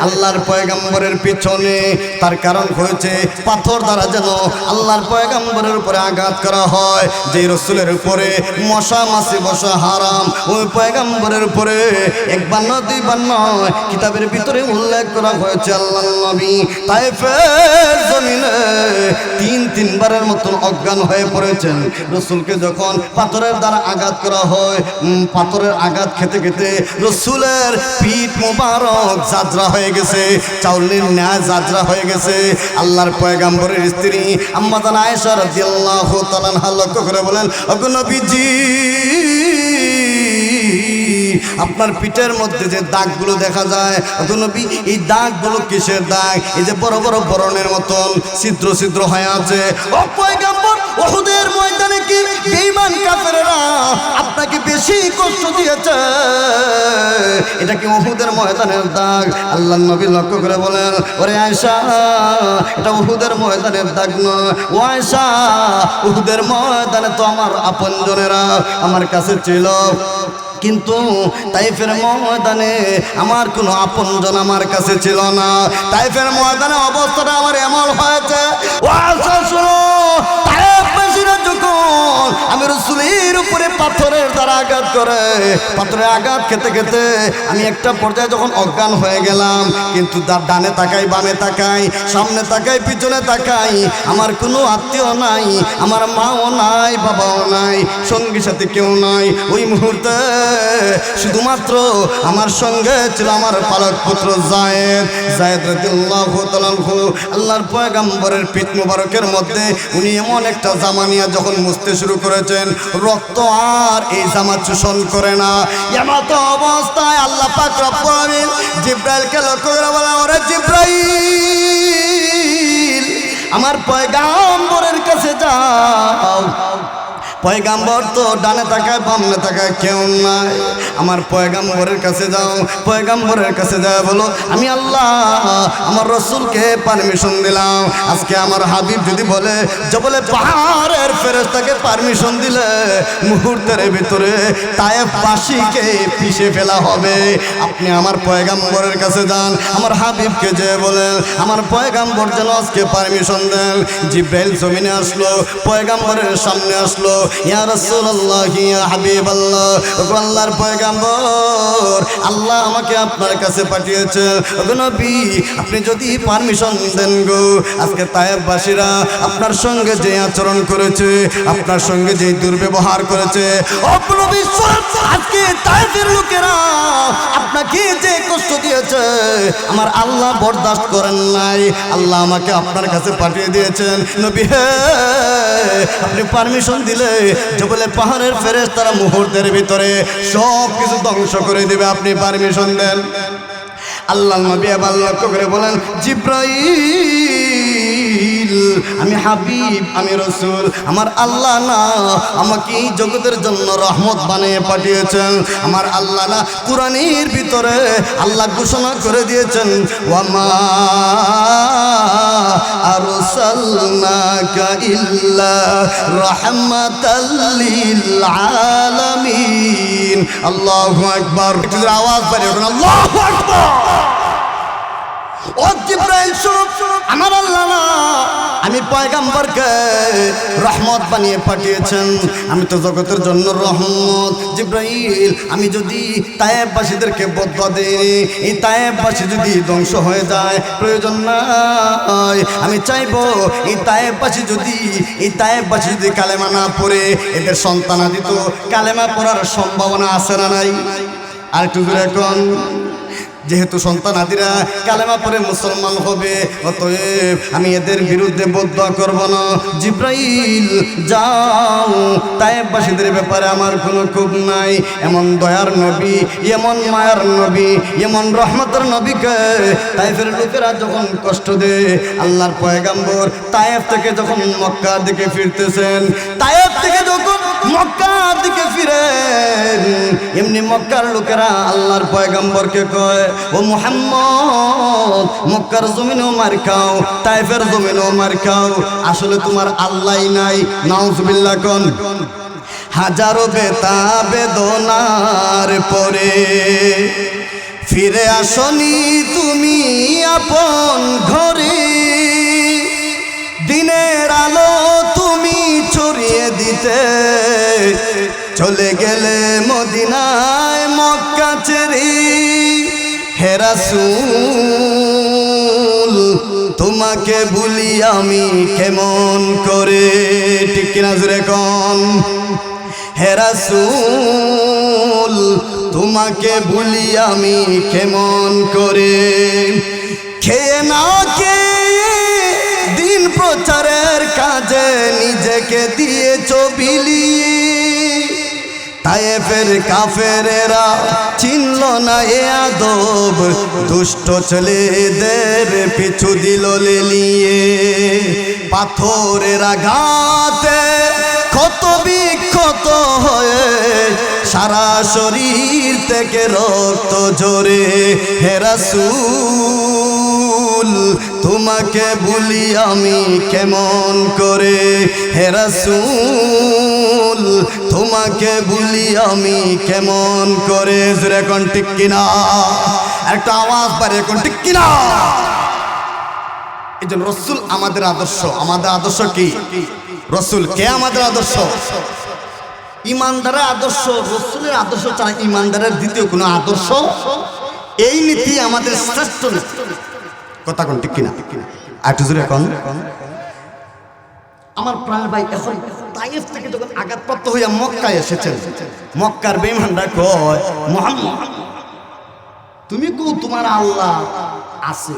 আল্লাহর পয়গম্বরের পিছনে। তার কারণ হয়েছে পাথর দ্বারা যেন আল্লাহর পয়গম্বরের উপরে আঘাত করা হয়। যে রসুলের উপরে মশা মাছি বসা হারাম, ওই পয়গম্বরের উপরে একবার নয় দুইবার নয়, কিতাবের ভিতরে উল্লেখ করা হয়েছে আল্লাহ নবী তাইফের জমিনে তিনবারের মতন অজ্ঞান হয়ে পড়েছেন। রসুলকে যখন পাথরের দ্বারা আঘাত করা হয়, পাথরের আঘাত খেতে খেতে রসুলের পিঠ মোবারক জাজরা হয়ে গেছে, চাউলের ন্যায় জাজরা হয়ে গেছে। আল্লাহর পয়গম্বরের স্ত্রী আম্মা জান আয়েশা রাদিয়াল্লাহু তাআলা আনহা লক্ষ্য করে বলেন, ওগো নবীজি, আপনার পিঠের মধ্যে যে দাগগুলো দেখা যায়, ওগো নবী, এই দাগগুলো কিসের দাগ? এই যে বড় বড় বরণের মতন ছিদ্র ছিদ্র হয়ে আছে। ও পয়গম্বর, উহুদের ময়দানে কি বেঈমান কাফেররা আপনাকে বেশি কষ্ট দিয়েছে? এটা কি উহুদের ময়দানের দাগ? আল্লাহর নবী লক্ষ্য করে বলেন, ওরে আয়েশা, এটা উহুদের ময়দানের দাগ নয়। ও আয়েশা, উহুদের ময়দানে তো আমার আপনজনেরা আমার কাছে ছিল, কিন্তু তাইফের ময়দানে আমার কোনো আপনজন আমার কাছে ছিল না। তাইফের ময়দানে অবস্থাটা আমার এমন হয়েছে। ও আয়েশা, শোনো, তাইফবাসীরা যখন আমি রাসূলের উপরে পাথরের দ্বারা আঘাত করে, পাথরের আঘাত খেতে খেতে আমি একটা পর্যায়ে যখন অজ্ঞান হয়ে গেলাম, কিন্তু তার ডানে তাকাই, বামে তাকাই, সামনে তাকাই, পিছনে তাকাই, আমার কোনো আত্মীয় নাই, আমার মাও নাই, বাবাও নাই, সঙ্গী সাথী কেউ নাই। ওই মুহূর্তে শুধুমাত্র আমার সঙ্গে ছিল আমার পালক পুত্র যায়েদ রাদিয়াল্লাহু তাআলা আনহু। আল্লাহর পয়গম্বরের পিঠ মোবারকের মধ্যে উনি এমন একটা জামা নিয়ে যখন মুছতে শুরু করেছেন, রক্ত আর এই জামা চূষণ করে না। এমত অবস্থায় আল্লাহ পাক রব্বুল আলামিন জিবরাইলকে লক্ষ্য করে বলেন, ওরে জিবরাইল, আমার পয়গম্বরের কাছে যাও। পয়গম্বর তো ডানে তাকায়, বামে তাকায়, কেউ নাই। আমার পয়গম্বরের কাছে যাও, পয়গম্বরের কাছে যায় বলো, আমি আল্লাহ আমার রসুলকে পারমিশন দিলাম, আজকে আমার হাবিব যদি বলে জবলে পাহাড়ের ফেরেশতাকে পারমিশন দিলে মুহূর্তের ভিতরে তায়েফবাসীকে পিষে ফেলা হবে। আপনি আমার পয়গম্বরের কাছে যান, আমার হাবিবকে যে বলেন আমার পয়গম্বর যেন আজকে পারমিশন দেন। জিবরাইল জমিনে আসলো, পয়গম্বরের সামনে আসলো, ইয়া রাসূলুল্লাহ, ইয়া হাবিবাল্লাহ, ওগো আল্লাহর পয়গম্বর, আল্লাহ আমাকে আপনার কাছে পাঠিয়েছেন। ওগো নবী, আপনি যদি পারমিশন দেন গো, আজকে তায়েফবাসীরা আপনার সঙ্গে যে আচরণ করেছে, আপনার সঙ্গে যে দুর্ব্যবহার করেছে, ওগো নবী, আজকে তায়েফের লোকেরা আপনাকে যে কষ্ট দিয়েছে, আমার আল্লাহ বরদাস্ত করেন নাই। আল্লাহ আমাকে আপনার কাছে পাঠিয়ে দিয়েছেন। নবী হে, আপনি পারমিশন দিলে জবলে পাহাড়ের ফেরেশতারা মুহূর্তের ভিতরে সব কিছু ধ্বংস করে দেবে, আপনি পারমিশন দেন। আল্লাহ নবী আবার লক্ষ্য করে বলেন, জিবরাইল, আমি হাবিব, আমি রসুল, আমার আল্লাহ না আমাকে এই জগতের জন্য রহমত বানিয়ে পাঠিয়েছেন। আমার আল্লাহ না কুরআনের ভিতরে আল্লাহ ঘোষণা করে দিয়েছেন, ওয়ামা আরসালনাকা ইল্লা রাহমাতাল লিল আলামিন। আল্লাহু আকবার। আওয়াজ বাড়িয়ে বলুন, আল্লাহু আকবার। ও জিবরাইল, আমার আল্লাহ না আমি পয়গম্বরকে রহমত বানিয়ে পাঠিয়েছেন, আমি তো জগতের জন্য রহমত। জিবরাইল, আমি যদি তায়েফবাসীদেরকে বদয়া দেই, এই তায়েফবাসী যদি ধ্বংস হয়ে যায় প্রয়োজন নাই। আমি চাইবো এই তায়েফবাসী যদি কালেমা না পড়ে এদের সন্তানাদি তো কালেমা পড়ার সম্ভাবনা আছে না নাই? আর একটু দূরে এখন, যেহেতু সন্তানাদিরা কালেমা পড়ে মুসলমান হবে, অতএব আমি এদের বিরুদ্ধে বদয়া করব না। জিবরাইল, যাও, তায়েফবাসীদের ব্যাপারে আমার কোনো ক্ষোভ নাই। এমন দয়ার নবী, এমন মায়ার নবী, এমন রহমতের নবীকে তায়েফের লোকেরা যখন কষ্ট দেয়, আল্লাহর পয়গম্বর তায়েফ থেকে যখন মক্কার দিকে ফিরতেছেন, তায়েফ থেকে যখন মক্কার দিকে ফিরেন। এমনি মক্কার লোকেরা আল্লাহর পয়গম্বরকে কয়, ও মুহাম্মদ, মক্কার জমিনও মার খাও, তায়েফের জমিনও মার খাও, আসলে তোমার আল্লাহই নাই। নাউজুবিল্লাহ কোন। হাজারো বেতা বেদনার পরে ফিরে আসনি তুমি আপন ঘরে, দিনের আলো তুমি ছড়িয়ে দিতে চলে গেলে মদিনায় মক্কা ছেড়ে। হে রাসূল, তোমাকে ভুলি আমি কেমন করে, ঠিক কিনা জোরে কোন। হে রাসূল, তোমাকে ভুলি আমি কেমন করে। খেয়ে না খেয়ে দিন প্রচারের কাজে নিজেকে দিয়েছ বিলিয়ে, তায়েফের কাফেরেরা চিনল না এ আদব, দুষ্ট ছেলেদের পিছু দিল লেলিয়ে। পাথরের আঘাতে ক্ষত বিক্ষত হয়ে সারা শরীর থেকে রক্ত ঝরে। হে রাসূল, তোমাকে ভুলি আমি কেমন করে। হে রাসূল, তোমাকে ভুলি আমি কেমন করে। জোরে কোন ঠিক কিনা, একটা আওয়াজ পারে কোন ঠিক কিনা। এই জন্য রাসূল আমাদের আদর্শ। আমাদের আদর্শ কি? রাসূল কে আমাদের আদর্শ? ইমানদারের আদর্শ। রাসূলের আদর্শ ছাড়া ইমানদারের দ্বিতীয় কোনো আদর্শ, এই নীতি আমাদের শ্রেষ্ঠ নীতি। কথা কোন ঠিক কিনা? একটু জোরে কোন। আমার প্রাণ ভাই, এখন তায়েফ থেকে যখন আঘাতপ্রাপ্ত হইয়া মক্কায় এসেছেন, মক্কার বেঈমানরা কয়, মুহাম্মদ তুমি কো তোমার আল্লাহ আছে?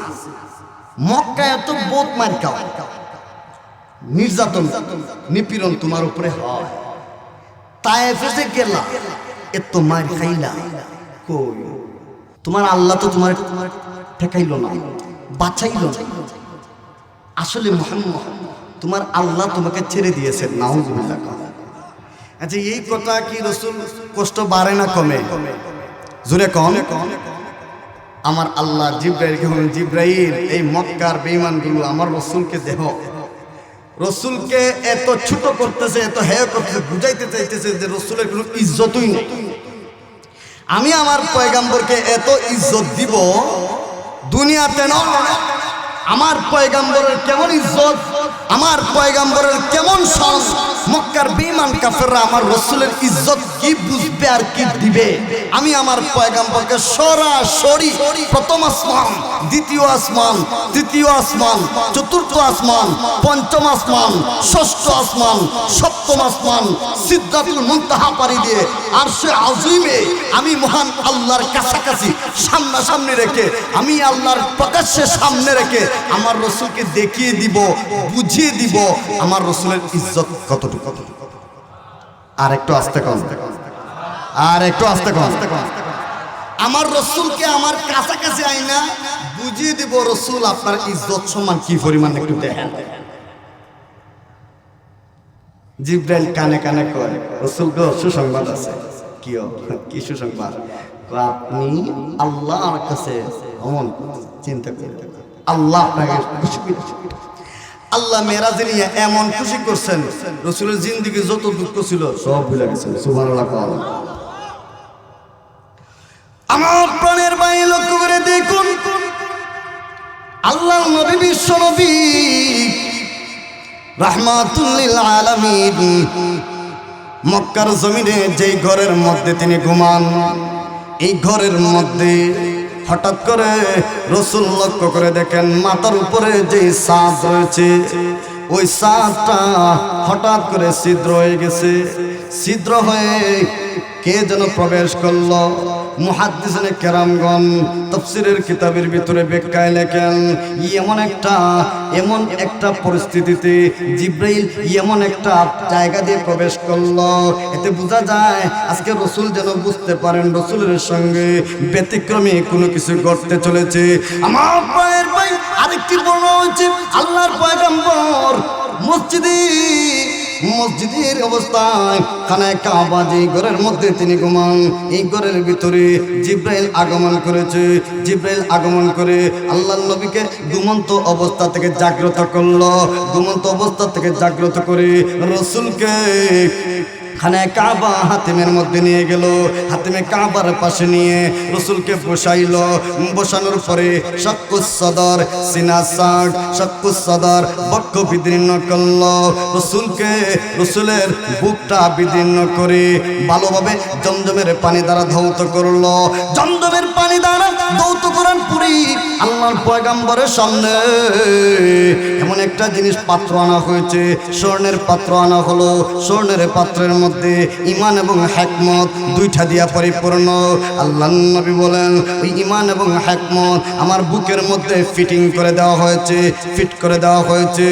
মক্কায় তো বহুত মার খাও, নির্যাতন নিপীড়ন তোমার উপরে হয়, তায়েফে যে গেলা এত মার খাইলা, কই তোমার আল্লাহ তো তোমার ঠেকাইল না, বাঁচাইল না। আসলে মুহাম্মদ তোমার আল্লাহ তোমাকে ছেড়ে দিয়েছেন। নাউজুবিল্লাহ। আচ্ছা, এই কথা কি রাসূল কষ্ট বাড়ে না কমে? জোরে কোন। আমার আল্লাহ জিবরাইলকে বলেন, জিবরাইল এই মক্কার বেঈমানগুলো আমার রাসূলকে দেহ, রাসূলকে এত ছোট করতেছে, এত হেয় করতেছে, বুঝাইতে চাইতেছে যে রাসূলের কোনো ইজ্জতই নেই। আমি আমার পয়গম্বরকে এত ইজ্জত দিব দুনিয়াতে না, আমার পয়গম্বরের কেমন ইজ্জত, আমার পয়গম্বরের কেমন শান, মক্কার বেঈমান কাফেররা আমার রাসূলের ইজ্জত কি বুঝবে আর কি দিবে। আমি আমার পয়গম্বরকে সরাসরি প্রথম আসমান, দ্বিতীয় আসমান, তৃতীয় আসমান, চতুর্থ আসমান, পঞ্চম আসমান, ষষ্ঠ আসমান, সপ্তম আসমান, সিদরাতুল মুনতাহা পাড়ি দিয়ে আরশে আযীমে আমি মহান আল্লাহর কাছাকাছি সামনাসামনি রেখে, আমি আল্লাহর প্রকাশ্যে সামনে রেখে আমার রাসূলকে দেখিয়ে দিব, বুঝিয়ে দিব আমার রাসূলের ইজ্জত কতটুকু। আর একটু আস্তে কন, আর একটু আস্তে কন। আমার রাসূলকে আমার কাছাকাছি আইনা বুঝিয়ে দিব রাসূল আপনার ইজ্জত সম্মান কি পরিমাণ, একটু দেখেন। জিবরাইল কানে কানে কয়, রাসূল গো সুসংবাদ আছে। কি সুসংবাদ? আপনি আল্লাহর কাছে অমন চিন্তা করতে, আল্লাহ আপনাকে খুশি করেছে। আল্লাহ মেরাজে নিয়ে এমন খুশি করছেন, রাসূলের জিন্দেগি যত দুঃখ ছিল সব ভুলে গেছেন। সুবহানাল্লাহ। আমার প্রাণের ভাই লক্ষ্য করে দেখুন, আল্লাহর নবী বিশ্ব নবী রাহমাতুল লিল আলামিন মক্কার জমিনে যেই ঘরের মধ্যে তিনি ঘুমান, এই ঘরের মধ্যে হঠাৎ করে রাসূল লক্ষ্য করে দেখেন মাথার উপরে যে ছাদ রয়েছে, ওই ছাদটা হঠাৎ করে ছিদ্র হয়ে গেছে। ছিদ্র হয়ে কে যেন প্রবেশ করলো। মুহাদ্দিসিনে কেরামগণ তাফসীরের কিতাবের ভিতরে ব্যাখ্যায় লেখেন, এমন একটা পরিস্থিতিতে জিবরাইল এমন একটা জায়গা দিয়ে প্রবেশ করলো, এতে বোঝা যায় আজকে রাসূল যেন বুঝতে পারেন রাসূলের সঙ্গে ব্যতিক্রমী কোনো কিছু ঘটতে চলেছে। আমার ভাইয়ের ভাই, আরেকটি বর্ণনা হচ্ছে আল্লাহর পয়গম্বর মসজিদে মসজিদের অবস্থায় খানায় কাবা যে ঘরের মধ্যে তিনি ঘুমান, এই ঘরের ভিতরে জিব্রাইল আগমন করেছে। জিব্রাইল আগমন করে আল্লাহর নবীকে ঘুমন্ত অবস্থা থেকে জাগ্রত করলো। ঘুমন্ত অবস্থা থেকে জাগ্রত করে রাসূলকে খানায় কাবা হাতিমের মধ্যে নিয়ে গেল। হাতিমে কাবার পাশে নিয়ে রাসূলকে বসাইল। বসানোর পরে শাক্কুস সদর, সিনা সাক, শাক্কুস সদর, বক্ষ বিদীর্ণ করল। রাসূলকে, রাসূলের বুকটা বিদীর্ণ করে ভালোভাবে জমজমের পানি দ্বারা ধৌত করল। জমজমের পানি দ্বারা ধৌত করার পুরি আল্লাহর পয়গম্বরের সামনে এমন একটা জিনিস পাত্র আনা হয়েছে, স্বর্ণের পাত্র আনা হলো। স্বর্ণের পাত্রের মধ্যে ঈমান এবং হিকমত দুইটা দিয়া পরিপূর্ণ। আল্লাহর নবী বলেন, ওই ঈমান এবং হিকমত আমার বুকের মধ্যে ফিটিং করে দেওয়া হয়েছে, ফিট করে দেওয়া হয়েছে।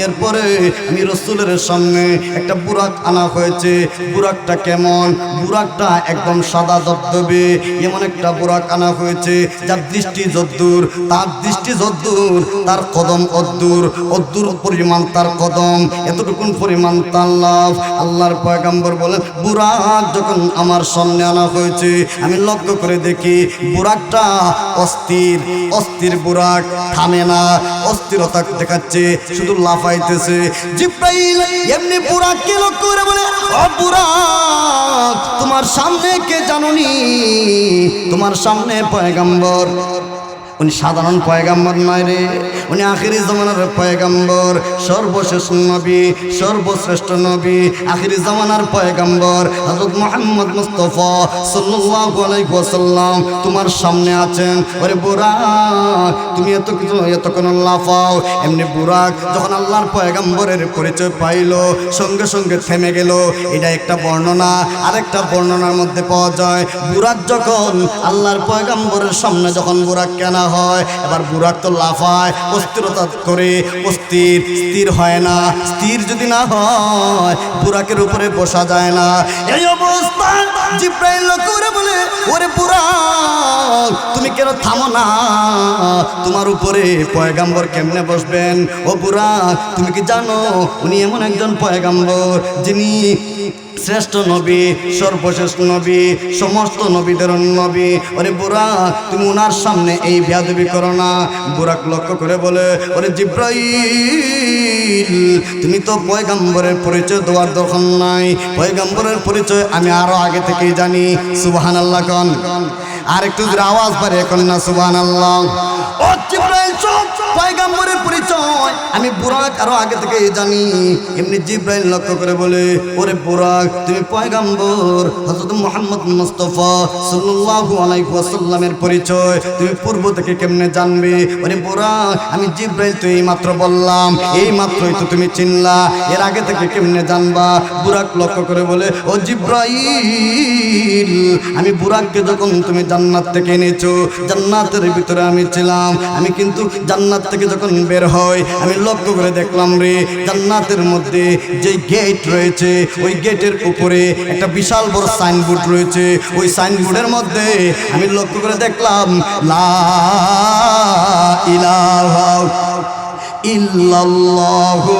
এরপরে আমি রাসূলের সামনে একটা বুরাক আনা হয়েছে। বুরাকটা কেমন? বুরাকটা একদম সাদা দবদবে। এমন একটা বুরাক আনা হয়েছে যার দৃষ্টি যদ্দূর, তার দৃষ্টি যদ্দূর, তার কদম অদ্দূর, অদ্দূর পরিমাণ তার কদম, এতটুকুন পরিমাণ তার লাভ। আল্লাহর পয়গম্বর বলেন, বুরাক যখন আমার সামনে আনা হয়েছে আমি লক্ষ্য করে দেখি বুরাকটা অস্থির, অস্থির বুরাক, থামে না, অস্থিরতা দেখাচ্ছে, শুধু লাফাইতেছে। জিব্রাইল এমনি বুরাককে লক্ষ্য করে বলে, ও বুরাক, তোমার সামনে কে জানোনি? তোমার সামনে পয়গম্বর। উনি সাধারণ পয়গম্বর নয় রে, উনি আখিরি জামানার পয়গম্বর, সর্বশেষ নবী, সর্বশ্রেষ্ঠ নবী, আখিরি জামানার পয়গম্বর হযরত মুহাম্মদ মুস্তাফা সাল্লাল্লাহু আলাইহি ওয়াসাল্লাম তোমার সামনে আছেন। ওরে বুরাক, তুমি এত কিছু এতক্ষণ লাফাও। এমনি বুরাক যখন আল্লাহর পয়গম্বরের পরিচয় পাইল সঙ্গে সঙ্গে থেমে গেল। এটা একটা বর্ণনা। আরেকটা বর্ণনার মধ্যে পাওয়া যায়, বুরাক যখন আল্লাহর পয়গম্বরের সামনে যখন বুরাক কেনা হয়, এবার বুরাক তো লাফায়, অস্থিরতা করে, অস্থির, স্থির হয় না। স্থির যদি না হয় বুরাকের উপরে বসা যায় না। এই অবস্থায় জিব্রাইল করে বলে, ওরে বুরাক, তুমি কেন থামো না? তোমার উপরে পয়গম্বর কেমনে বসবেন? ও বুরাক, তুমি কি জানো উনি এমন একজন পয়গম্বর যিনি শ্রেষ্ঠ নবী, সর্বশেষ নবী, সমস্ত নবীদের নবী। ওরে বুরাক, তুমি ওনার সামনে এই বেয়াদবি করো না। বুরাক লক্ষ্য করে বলে, ওরে জিব্রাইল, তুমি তো পয়গম্বরের পরিচয় দেওয়ার দরকার নাই। পয়গম্বরের পরিচয় আমি আরো আগে থেকেই জানি। সুবহানাল্লাহ কন। আর একটু আওয়াজ পারে এখন না সুবহানাল্লাহ। ও জিব্রাইল, পয়গম্বরের পরিচয় আমি বুরাক আরো আগে থেকে জানি। এমনি জিব্রাইল লক্ষ্য করে বলে, ওরে বুরাক, তুমি পয়গম্বর হযরত মুহাম্মদ মুস্তাফা সাল্লাল্লাহু আলাইহি ওয়াসাল্লামের পরিচয় তুমি পূর্ব থেকে কেমনে জানবে? ওরে বুরাক, আমি জিব্রাইল তো এই মাত্র বললাম, এই মাত্রই তো তুমি চিনলা, এর আগে থেকে কেমনে জানবা? বুরাক লক্ষ্য করে বলে, ও জিব্রাইল, আমি বুরাককে যখন তুমি জান্নাত থেকে এনেছো, জান্নাতের ভিতরে আমি ছিলাম, আমি কিন্তু জান্নাত থেকে যখন বের হয় আমি লক্ষ্য করে দেখলাম রে, জান্নাতের মধ্যে যে গেট রয়েছে ওই গেটের উপরে একটা বিশাল বড় সাইনবোর্ড রয়েছে। ওই সাইনবোর্ডের মধ্যে আমি লক্ষ্য করে দেখলাম লা ইলাহা ইল্লাল্লাহু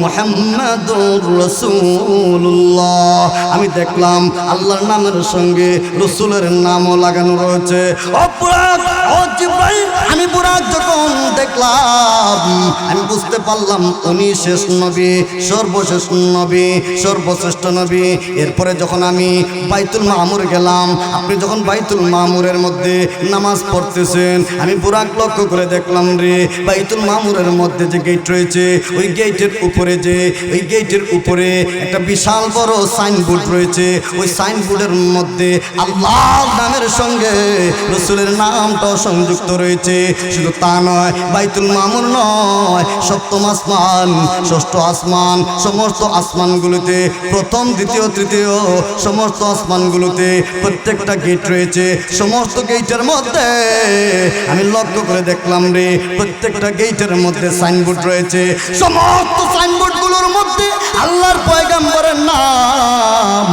মুহাম্মাদুর রাসূলুল্লাহ। আমি দেখলাম আল্লাহর নামের সঙ্গে রাসূলের নামও লাগানো রয়েছে। ও বুরাক, ও জিব্রাইল, আমি বুরাক যখন দেখলাম আমি বুঝতে পারলাম উনি শেষ নবী, সর্বশেষ নবী, সর্বশ্রেষ্ঠ নবী। এরপরে যখন আমি বাইতুল মামুর গেলাম, আপনি যখন বাইতুল মামুরের মধ্যে নামাজ পড়তেছেন, আমি বুরাক লক্ষ্য করে দেখলাম রে, বাইতুল মামুরের মধ্যে যে গেট রয়েছে ওই গেটের উপরে ওই গেটের উপরে একটা বিশাল বড় সাইনবোর্ড রয়েছে। ওই সাইনবোর্ডের মধ্যে আল্লাহর নামের সঙ্গে রাসূলের নামটাও সংযুক্ত রয়েছে। শুধু তা নয়, বাইতুল মামুর নয়, সপ্তম আসমান, ষষ্ঠ আসমান, সমস্ত আসমানগুলোতে, প্রথম, দ্বিতীয়, তৃতীয় সমস্ত আসমানগুলোতে প্রত্যেকটা গেট রয়েছে। সমস্ত গেটের মধ্যে আমি লক্ষ্য করে দেখলাম রে, প্রত্যেকটা গেটের মধ্যে সাইনবোর্ড রয়েছে। সমস্ত সাইনবোর্ডগুলোর মধ্যে আল্লাহর পয়গম্বরের নাম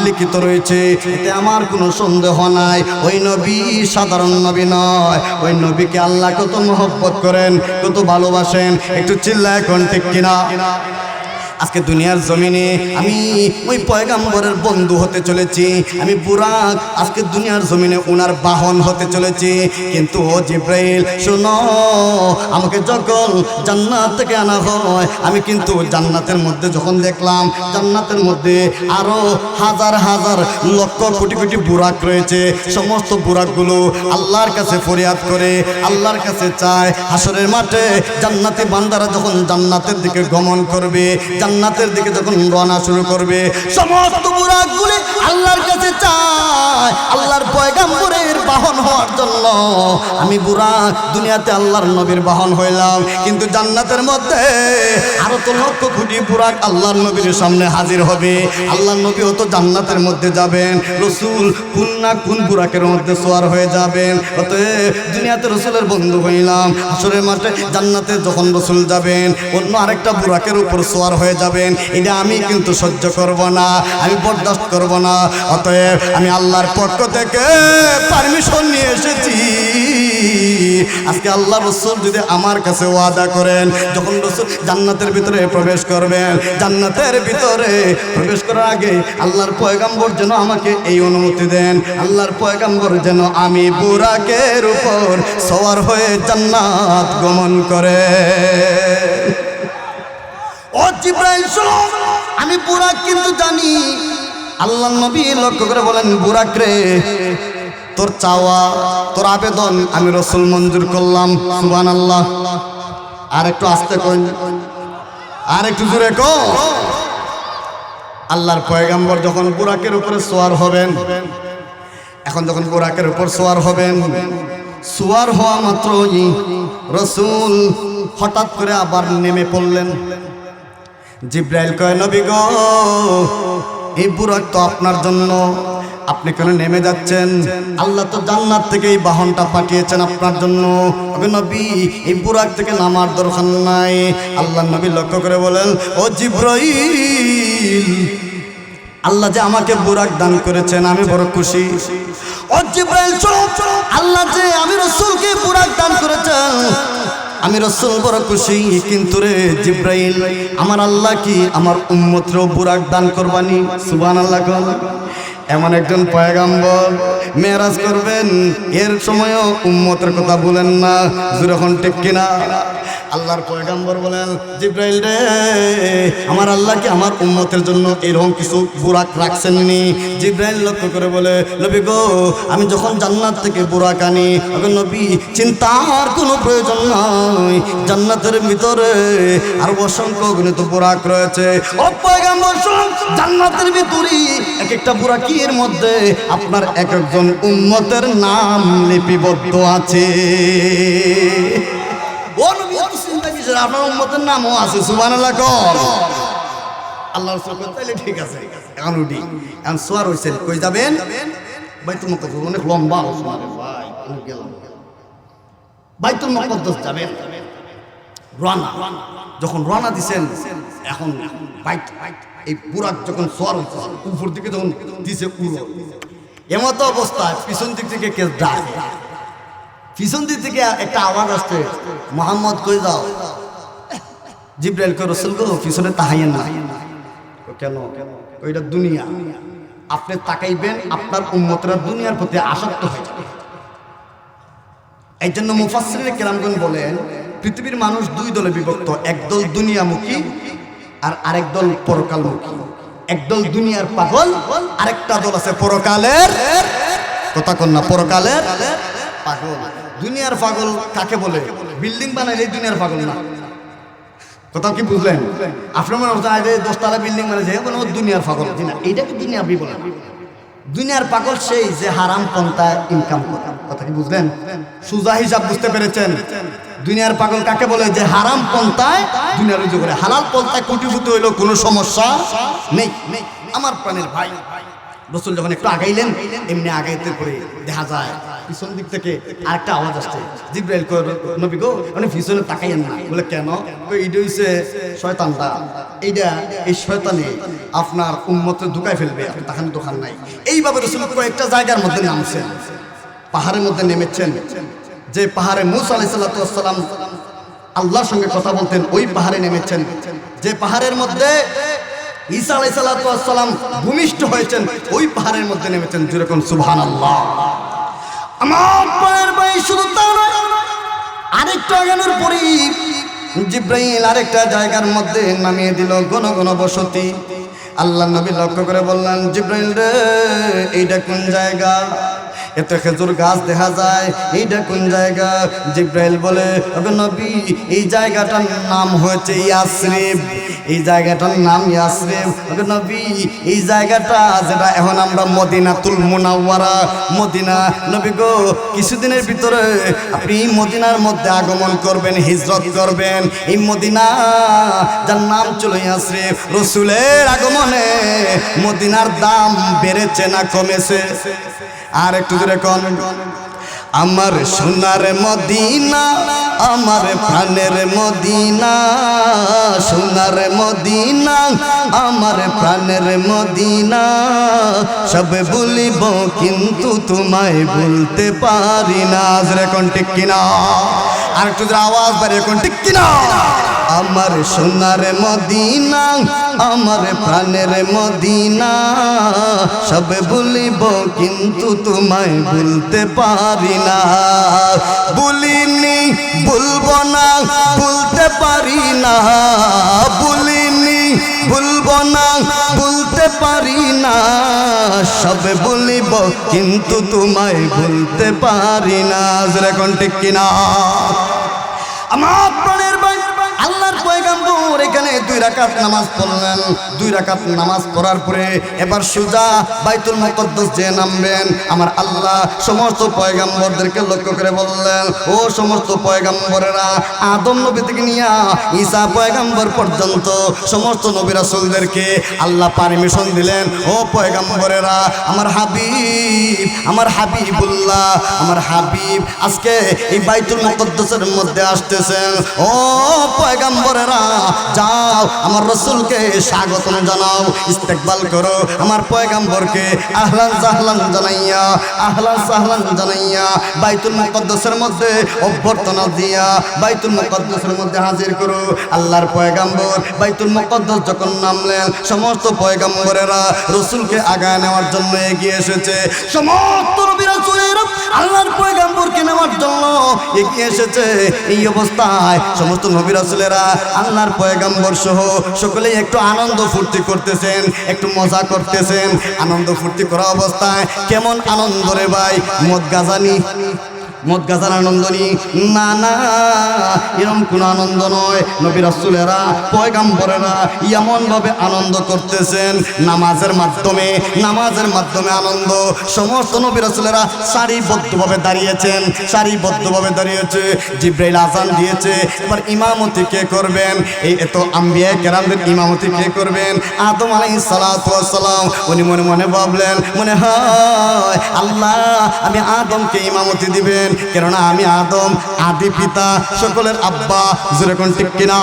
লিখিত রয়েছে। এতে আমার কোনো সন্দেহ নাই, ওই নবী সাধারণ নবী নয়। ওই নবীকে আল্লাহ কত মহব্বত করেন, কত ভালোবাসেন, একটু চিল্লায় কোন ঠিক কিনা? আজকে দুনিয়ার জমিনে আমি ওই পয়গাম্বরের বন্ধু হতে চলেছি, আমি বুরাক আজকে দুনিয়ার জমিনে ওনার বাহন হতে চলেছি। কিন্তু ও জিব্রাইল শোনো, আমাকে যখন জান্নাত থেকে আনা হয়, আমি কিন্তু জান্নাতের মধ্যে যখন দেখলাম জান্নাতের মধ্যে আরো হাজার হাজার লক্ষ কোটি কোটি বুরাক রয়েছে। সমস্ত বুরাকগুলো আল্লাহর কাছে ফরিয়াদ করে, আল্লাহর কাছে চায়। হাসরের মাঠে জান্নাতি বান্দারা যখন জান্নাতের দিকে গমন করবে, জান্নাতের দিকে যখন রওনা শুরু করবে, সমস্ত বুরাকগুলি আল্লাহর কাছে চায় আল্লাহর পয়গাম্বরের বাহন হওয়ার জন্য। আমি বুরাক দুনিয়াতে আল্লাহর নবীর বাহন হইলাম, কিন্তু জান্নাতের মধ্যে আরো তো লক্ষ কোটি বুরাক আল্লাহর নবীর সামনে হাজির হবে। আল্লাহর নবীও তো জান্নাতের মধ্যে যাবেন, রসুল কোন না কোন বুরাকের মধ্যে সোয়ার হয়ে যাবেন। অতএব দুনিয়াতে রসুলের বন্ধু হইলাম, হাসরের মাঠে জান্নাতে যখন রসুল যাবেন অন্য আরেকটা বুরাকের উপর সোয়ার হয়ে যাবেন। এটা আমি কিন্তু সহ্য করব না, আমি বরদাস্ত করব না। অতএব আমি আল্লাহর পক্ষ থেকে পারমিশন নিয়ে এসেছি। আজকে আল্লাহ রসুল যদি আমার কাছে ওয়াদা করেন, যখন রসুল জান্নাতের ভিতরে প্রবেশ করবেন, জান্নাতের ভিতরে প্রবেশ করার আগে আল্লাহর পয়গাম্বর যেন আমাকে এই অনুমতি দেন, আল্লাহর পয়গাম্বর যেন আমি বুরাকের উপর সওয়ার হয়ে জান্নাত গমন করে। ও জিব্রাইল শোনো, আমি বুরাক কিন্তু জানি। আল্লাহর নবী লক্ষ্য করে বলেন, বুরাক রে, তোর চাওয়া তোর আবেদন আমি রসুল মঞ্জুর করলাম। সুবহানাল্লাহ। আর একটু আস্তে কই, আর একটু জোরে কও। আল্লাহর পয়গাম্বর যখন বুরাকের উপরে সোয়ার হবেন, এখন যখন বুরাকের উপর সোয়ার হবেন, সোয়ার হওয়া মাত্রই রসুল হঠাৎ করে আবার নেমে পড়লেন। জিব্রাইল কয়, নবী গো, এই বুরাক তো আপনার জন্য, আপনি কেন নেমে যাচ্ছেন? আল্লাহ তো জান্নাত থেকে এই বাহনটা পাঠিয়েছেন আপনার জন্য। নবী, এই বুরাক থেকে নামার দরকার নাই। আল্লাহ নবী লক্ষ্য করে বলেন, ও জিব্রাইল, আল্লাহ যে আমাকে বুরাক দান করেছেন আমি বড় খুশি। ও জিব্রাইল শোনো, আল্লাহ যে আমি রাসূলকে বুরাক দান করেছেন আমি রাসূল বড় খুশি। কিন্তু রে জিব্রাইল, আমার আল্লাহ কি আমার উম্মতরেও বুরাক দান করবানি? সুবহানাল্লাহ। এমন একজন পয়গাম্বর মেরাজ করবেন, এর সময়ও উম্মতের কথা বলেন না। যখন ঠিক কিনা? আল্লাহর পয়গাম্বর বলেন, জিব্রাইল রে, আমার আল্লাহ কি আমার উম্মতের জন্য এরকম কিছু বুরাক রাখছেননি? জিব্রাইল লক্ষ্য করে বলে, নবী গো, আমি যখন জান্নাত থেকে বুরাক আনি, নবী চিন্তার কোনো প্রয়োজন নাই, জান্নাতের ভিতরে আর অসংখ্য গণিত বুরাক রয়েছে। ও পয়গাম্বর শুনুন, জান্নাতের ভিতরে এক একটা বুরাকের মধ্যে আপনার এক একজন উম্মতের নাম লিপিবদ্ধ আছে। ও নবী, আপনার উম্মতের নামও আছে। সুবহানাল্লাহ। আল্লাহ রাসূল তাইলে ঠিক আছে, এখন উঠি। এখন সোয়ার হইছেন, কই যাবেন? বাইতুল মুকাদ্দাস। অনেক লম্বা সোয়ার ভাই, আমি গেলাম। বাইতুল মুকাদ্দাস যাবেন, রওনা। যখন রওনা দিছেন, এখন বাইত এই বুরাক যখন সোয়ার হইছে, উপর দিকে যখন দিছে উড়ো, এমত অবস্থায় পিছন দিক থেকে কে ডাকে, পিছন দিক থেকে একটা আওয়াজ আসছে, মুহাম্মদ কই যাও? জিব্রাইল কই, রাসূল গো, পিছনে তাকাইয়েন না। কেন? ওইটা দুনিয়া, আপনি তাকাইবেন আপনার উম্মতরা দুনিয়ার প্রতি আসক্ত হয়ে যাবে। এই জন্য মুফাসসিরিনে কেরামগণ বলেন, পৃথিবীর মানুষ দুই দলে বিভক্ত, একদল দুনিয়ামুখী আর আরেক দল পরকালমুখী। একদল দুনিয়ার পাগল, আরেকটা দল আছে পরকালের, কথা কন না, পরকালের পাগল। দুনিয়ার পাগল কাকে বলে? বিল্ডিং বানাইলে দুনিয়ার পাগল না। কথা কি বুঝলেন? আপনার মনে হচ্ছে আরে 10 তলা বিল্ডিং বানাইছে, মানে ও দুনিয়ার পাগল। না, এইটাকে দুনিয়া আপনি বলেন। দুনিয়ার পাগল সেই যে হারাম পন্থায় ইনকাম করে। কথা কি বুঝলেন? সুজা হিসাব বুঝতে পেরেছেন? দুনিয়ার পাগল কাকে বলে? যে হারাম পন্থায় দুনিয়া রুজু করে। হালাল পন্থায় কোটিপতি হইলেও কোনো সমস্যা নেই। আমার প্রাণের ভাই, রাসূল যখন একটু আগাইলেন, এমনি আগাইতে করে দেখা যায় পিছন দিক থেকে আরেকটা আওয়াজ আসছে। জিব্রাইল কয়, নবী গো, মানে পিছনে তাকাইয়েন না। বলে কেন? এইটা হইছে শয়তানটা, এইটা এই শয়তানে আপনার উম্মতকে ঢুকাই ফেলবে, আপনি তাকান দোকান নাই। এইভাবে রাসূল কয়েকটা জায়গার মধ্যে নামছেন, পাহাড়ের মধ্যে নেমেছেন। যে পাহাড়ে মূসা আলাইহিস সালাম আল্লাহর সঙ্গে কথা বলতেন, ওই পাহাড়ে নেমেছেন। যে পাহাড়ের মধ্যে ঈসা আলাইহিস সালাম ভূমিষ্ঠ হয়েছেন, ওই পাহাড়ের মধ্যে নেমেছেন। যেরকম সুবহানাল্লাহ। আমার পায়ের ভাই, শুধু তা নয়, আরেকটা আগানোর পরেই জিব্রাইল আরেকটা জায়গার মধ্যে নামিয়ে দিল ঘন ঘন বসতি। আল্লাহ নবী লক্ষ্য করে বললেন, জিব্রাইল রে, এইটা কোন জায়গা? এত খেজুর গাছ দেখা যায়, এইটা কোন জায়গা? জিব্রাইল বলে, ওগো নবী, এই জায়গাটার নাম হয়েছে ইয়াসরিব। এই জায়গাটার নাম ইয়াসরিব। ওগো নবী, এই জায়গাটা যেটা এখন আমরা মদিনাতুল মুনাওয়ারা, মদিনা, নবী গো, কিছুদিনের ভিতরে আপনি মদিনার মধ্যে আগমন করবেন, হিজরত করবেন। এই মদিনা যার নাম ছিল ইয়াসরিব, রাসূলের আগমনে মদিনার দাম বেড়েছে না কমেছে? আর একটু জোরে কোন, আমার সোনার মদিনা, আমার প্রাণের মদিনা, সোনার মদিনা, আমার প্রাণের মদিনা, সব ভুলিব কিন্তু তোমায় ভুলতে পারি না। জোরে কোন ঠিক কিনা? আর একটু জোরে আওয়াজ বাড়িয়ে কোন ঠিক কিনা? আমার সোনার মদিনা, আমার প্রাণের মদিনা, সব ভুলিব কিন্তু তোমায় ভুলতে পারি না। ভুলিনি, ভুলবো না, ভুলতে পারি না। ভুলিনি, ভুলবো না, ভুলতে পারি না। সব ভুলিব কিন্তু তোমায় ভুলতে পারি না। যেরকম ঠিক কিনা? আমার প্রাণের ভাই, আল্লাহর পয়গম্বর এখানে 2 রাকাত নামাজ পড়লেন। 2 রাকাত নামাজ পড়ার পরে এবার সোজা বাইতুল মুকদ্দাস যে নামবেন। আমার আল্লাহ সমস্ত পয়গম্বরদেরকে লক্ষ্য করে বললেন, ও সমস্ত পয়গম্বরেরা, আদম নবী থেকে নিয়ে ঈসা পয়গম্বর পর্যন্ত সমস্ত নবী রাসূলদেরকে আল্লাহ পারমিশন দিলেন, ও পয়গম্বরেরা, আমার হাবিব, আমার হাবিবুল্লাহ, আমার হাবিব আজকে এই বাইতুল মুকদ্দাসের মধ্যে আসতেছেন। ও পয়গম্বরেরা, যাও আমার রাসূলকে স্বাগতম জানাও, ইস্তেকবাল করো। আমার পয়গম্বরকে আহলান সাহলান জানাইয়া, আহলান সাহলান জানাইয়া বাইতুল মুকদ্দাসের মধ্যে অভ্যর্থনা দিয়া বাইতুল মুকদ্দাসের মধ্যে হাজির করো। আল্লাহর পয়গম্বর বাইতুল মুকদ্দাস যখন নামলেন, সমস্ত পয়গম্বরেরা রাসূলকে আগায় নেওয়ার জন্য এগিয়ে এসেছে। সমস্ত নবী রাসূলেরা আল্লাহর পয়গম্বরকে নেওয়ার জন্য এগিয়ে এসেছে। এই অবস্থায় সমস্ত নবী রাসূলেরা আল্লাহর পয়গম্বর সহ সকলেই একটু আনন্দ ফুর্তি করতেছেন, একটু মজা করতেছেন। আনন্দ ফুর্তি করা অবস্থায় কেমন আনন্দ রে ভাই? মদ গাজানি, মদ গাজার আনন্দ নি? না না, এরকম কোনো আনন্দ নয়। নবী রাসূলেরা পয়গম্বরেরা এমনভাবে আনন্দ করতেছেন, নামাজের মাধ্যমে, নামাজের মাধ্যমে আনন্দ। সমস্ত নবী রাসূলেরা সারিবদ্ধভাবে দাঁড়িয়েছেন, সারিবদ্ধভাবে দাঁড়িয়েছে। জিবরাইল আযান দিয়েছে, এবার ইমামতি কে করবেন? এই এত আম্বিয়া কেরামদের ইমামতি কে করবেন? আদম আলাইহিস সালাতু ওয়াস সালাম। উনি মনে মনে ভাবলেন, মনে হয় আল্লাহ আমি আদমকে ইমামতি দিবেন, কেননা আমি আদম আদি পিতা, সকলের আব্বা। যেরকম ঠিক কিনা?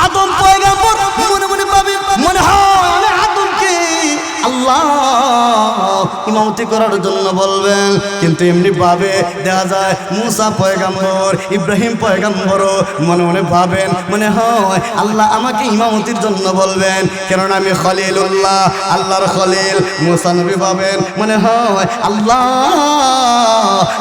আদম পয়গম্বর মনে মনে ভাবে, মনে হয় আমি আদমকে আল্লাহ ইমামতি করার জন্য বলবেন। কিন্তু এমনি ভাবে দেখা যায় মুসা পয়গম্বর, ইব্রাহিম পয়গম্বরও মনে মনে ভাবেন, মনে হয় আল্লাহ আমাকে ইমামতির জন্য বলবেন, কেননা আমি খলিলুল্লাহ, আল্লাহর খলিল। মুসা নবী ভাবেন, মনে হয় আল্লাহ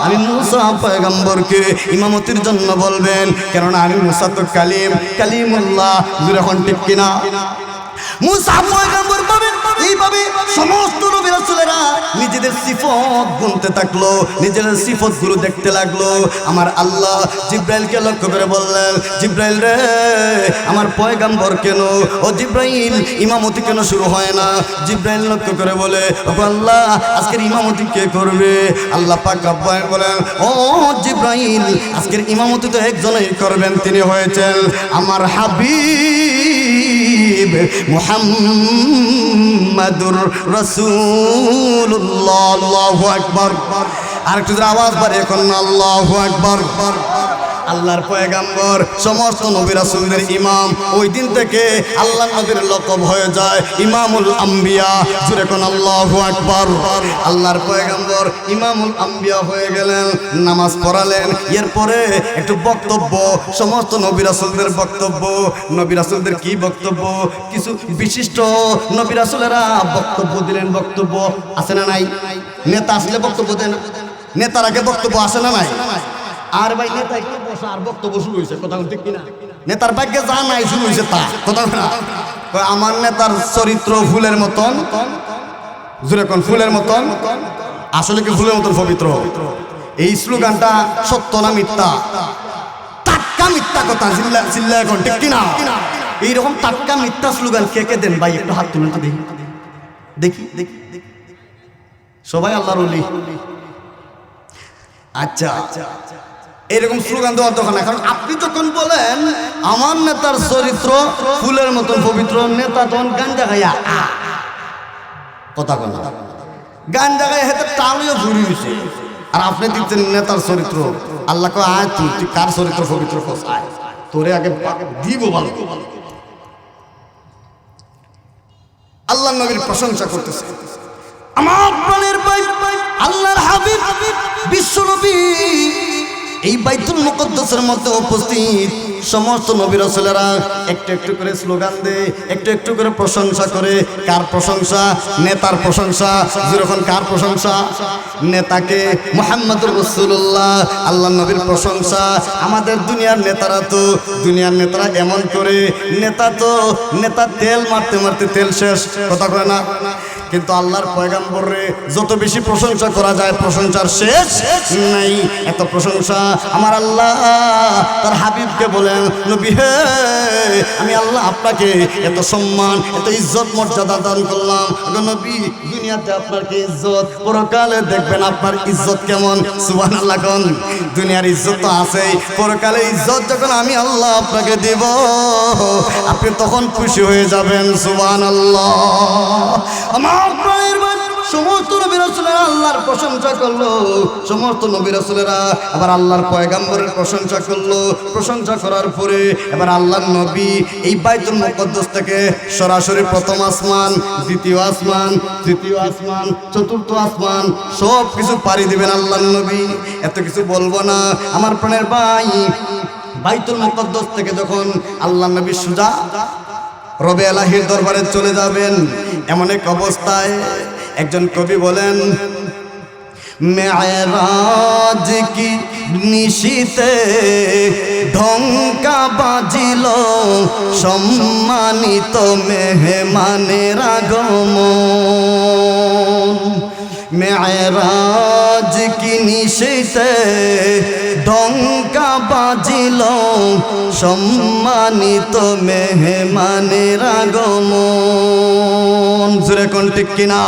আমি মুসা পয়গম্বরকে ইমামতির জন্য বলবেন, কেননা আমি মুসা তো কালিম, কালিমুল্লাহ। যখন ঠিক কিনা? মুসা পয়গম্বর ভাবেন এইভাবে। সমস্ত নবী রাসূলেরা নিজেদের সিফত গুনতে থাকলো, নিজেদের সিফতগুলো দেখতে লাগলো। আমার আল্লাহ জিব্রাইলকে লক্ষ্য করে বললেন, জিব্রাইল রে, আমার পয়গম্বর কেন, ও জিব্রাইল ইমামতি কেন শুরু হয় না? জিব্রাইল লক্ষ্য করে বলে, ও আল্লাহ আজকের ইমামতি কে করবে? আল্লাহ পাক রব্বানি বলেন, ও জিব্রাইল আজকের ইমামতি তো একজনই করবেন, তিনি হয়েছেন আমার হাবিব মুহাম্মাদুর রাসূলুল্লাহ। আল্লাহু আকবার। আর একটু আওয়াজ বাড়িয়ে কোন আল্লাহু আকবার। আল্লাহর পয়গাম্বর, সমস্ত নবী রাসূলদের ইমাম। ওই দিন থেকে আল্লাহ নবীর লকব হয়ে যায় ইমামুল আম্বিয়া। জোরে কোন আল্লাহু আকবার। আল্লাহর পয়গাম্বর ইমামুল আম্বিয়া হয়ে গেলেন, নামাজ পড়ালেন। এরপরে একটু বক্তব্য, সমস্ত নবী রাসূলদের বক্তব্য। নবী রাসূলদের কি বক্তব্য? কিছু বিশিষ্ট নবী রাসূলেরা বক্তব্য দিলেন। বক্তব্য আছে না নাই? নেতা আসলে বক্তব্য দেন, নেতার আগে বক্তব্য আসে না নাই? আর ভাই নেতা একটু বসে আর বক্তব্য শুরু হয়েছে, কথা ঠিক কিনা? নেতার ভাগ্যে যা নাই শুরু হয়েছে তা, কথা না? আমার নেতার চরিত্র ফুলের মতন, জোরে কোন ফুলের মতন। আসলে কি ফুলের মতন পবিত্র? এই স্লোগানটা সত্য না মিথ্যা? টাটকা মিথ্যা কথা, চিল্লা এখন ঠিক কিনা? এইরকম টাটকা মিথ্যা স্লোগান কে কে দেন ভাই? একটু হাত তুলে তো দেখি দেখি দেখি। সবাই আল্লাহর ওলি। আচ্ছা, এরকম স্লোগান দেওয়ার দরকার নাই। কারণ আপনি যখন বলেন আমার নেতার চরিত্র ফুলের মতন পবিত্র, নেতা তখন গাঞ্জা খাইয়া কথা বলা, গাঞ্জা খাইয়া হেতে টালিও ঘুরি হয়েছে। আর আপনি দিচ্ছেন নেতার চরিত্র। আল্লাহ কয় আয় তুই কার চরিত্র পবিত্র কস, আয় তোরে আগে দিব ভালো। আল্লাহ নবীর প্রশংসা করতেছে। আমার প্রাণের ভাই আল্লাহর হাবিব বিশ্ব নবী এই বাইতুল মুকদ্দাসের মধ্যে উপস্থিত সমস্ত নবী রাসূলেরা একটু একটু করে স্লোগান দেয়, একটু একটু করে প্রশংসা করে। কার প্রশংসা? নেতার প্রশংসা। যখন কার প্রশংসা? নেতাকে, মুহাম্মদুর রাসূলুল্লাহ আল্লাহ নবীর প্রশংসা। আমাদের দুনিয়ার নেতারা তো, দুনিয়ার নেতারা এমন করে, নেতা তেল মারতে মারতে তেল শেষ, কথা কয় না? কিন্তু আল্লাহর পয়গাম্বরে যত বেশি প্রশংসা করা যায় প্রশংসার শেষ নাই। এত প্রশংসা আমার আল্লাহ তার হাবিবকে বলেন, নবী হে, আমি আল্লাহ আপনাকে এত সম্মান, এত ইজ্জত মর্যাদা দান করলাম। নবী, দুনিয়াতে আপনার কি ইজ্জত, পরকালে দেখবেন আপনার ইজ্জত কেমন। সুবহানাল্লাহ কোন? দুনিয়ার ইজ্জত তো আছেই, পরকালে ইজ্জত যখন আমি আল্লাহ আপনাকে দিব, আপনি তখন খুশি হয়ে যাবেন। সুবহানাল্লাহ। আমার সমস্ত নবী রাসূলেরা আল্লাহর প্রশংসা করলো, সমস্ত নবী রাসূলেরা আবার আল্লাহর পয়গাম্বরের প্রশংসা করলো। প্রশংসা করার পরে এবার আল্লাহর নবী এই বাইতুল মুকদ্দাস থেকে সরাসরি প্রথম আসমান, দ্বিতীয় আসমান, তৃতীয় আসমান, চতুর্থ আসমান সব কিছু পাড়ি দিবেন আল্লাহর নবী। এত কিছু বলবো না আমার প্রাণের ভাই। বাইতুল মুকদ্দাস থেকে যখন আল্লাহর নবী সুজা রবে এলাহির দরবারে চলে যাবেন, এমন এক অবস্থায় একজন কবি বলেন, মেরাজ কি নিশিতে ঢঙ্কা বাজিল, সম্মানিত মেহমানের আগমন। মেরাজ কি নিশিতে ঢঙ্কা বাজিল, সম্মানিত মেহমানের আগমন। জোরে কোন ঠিক কিনা?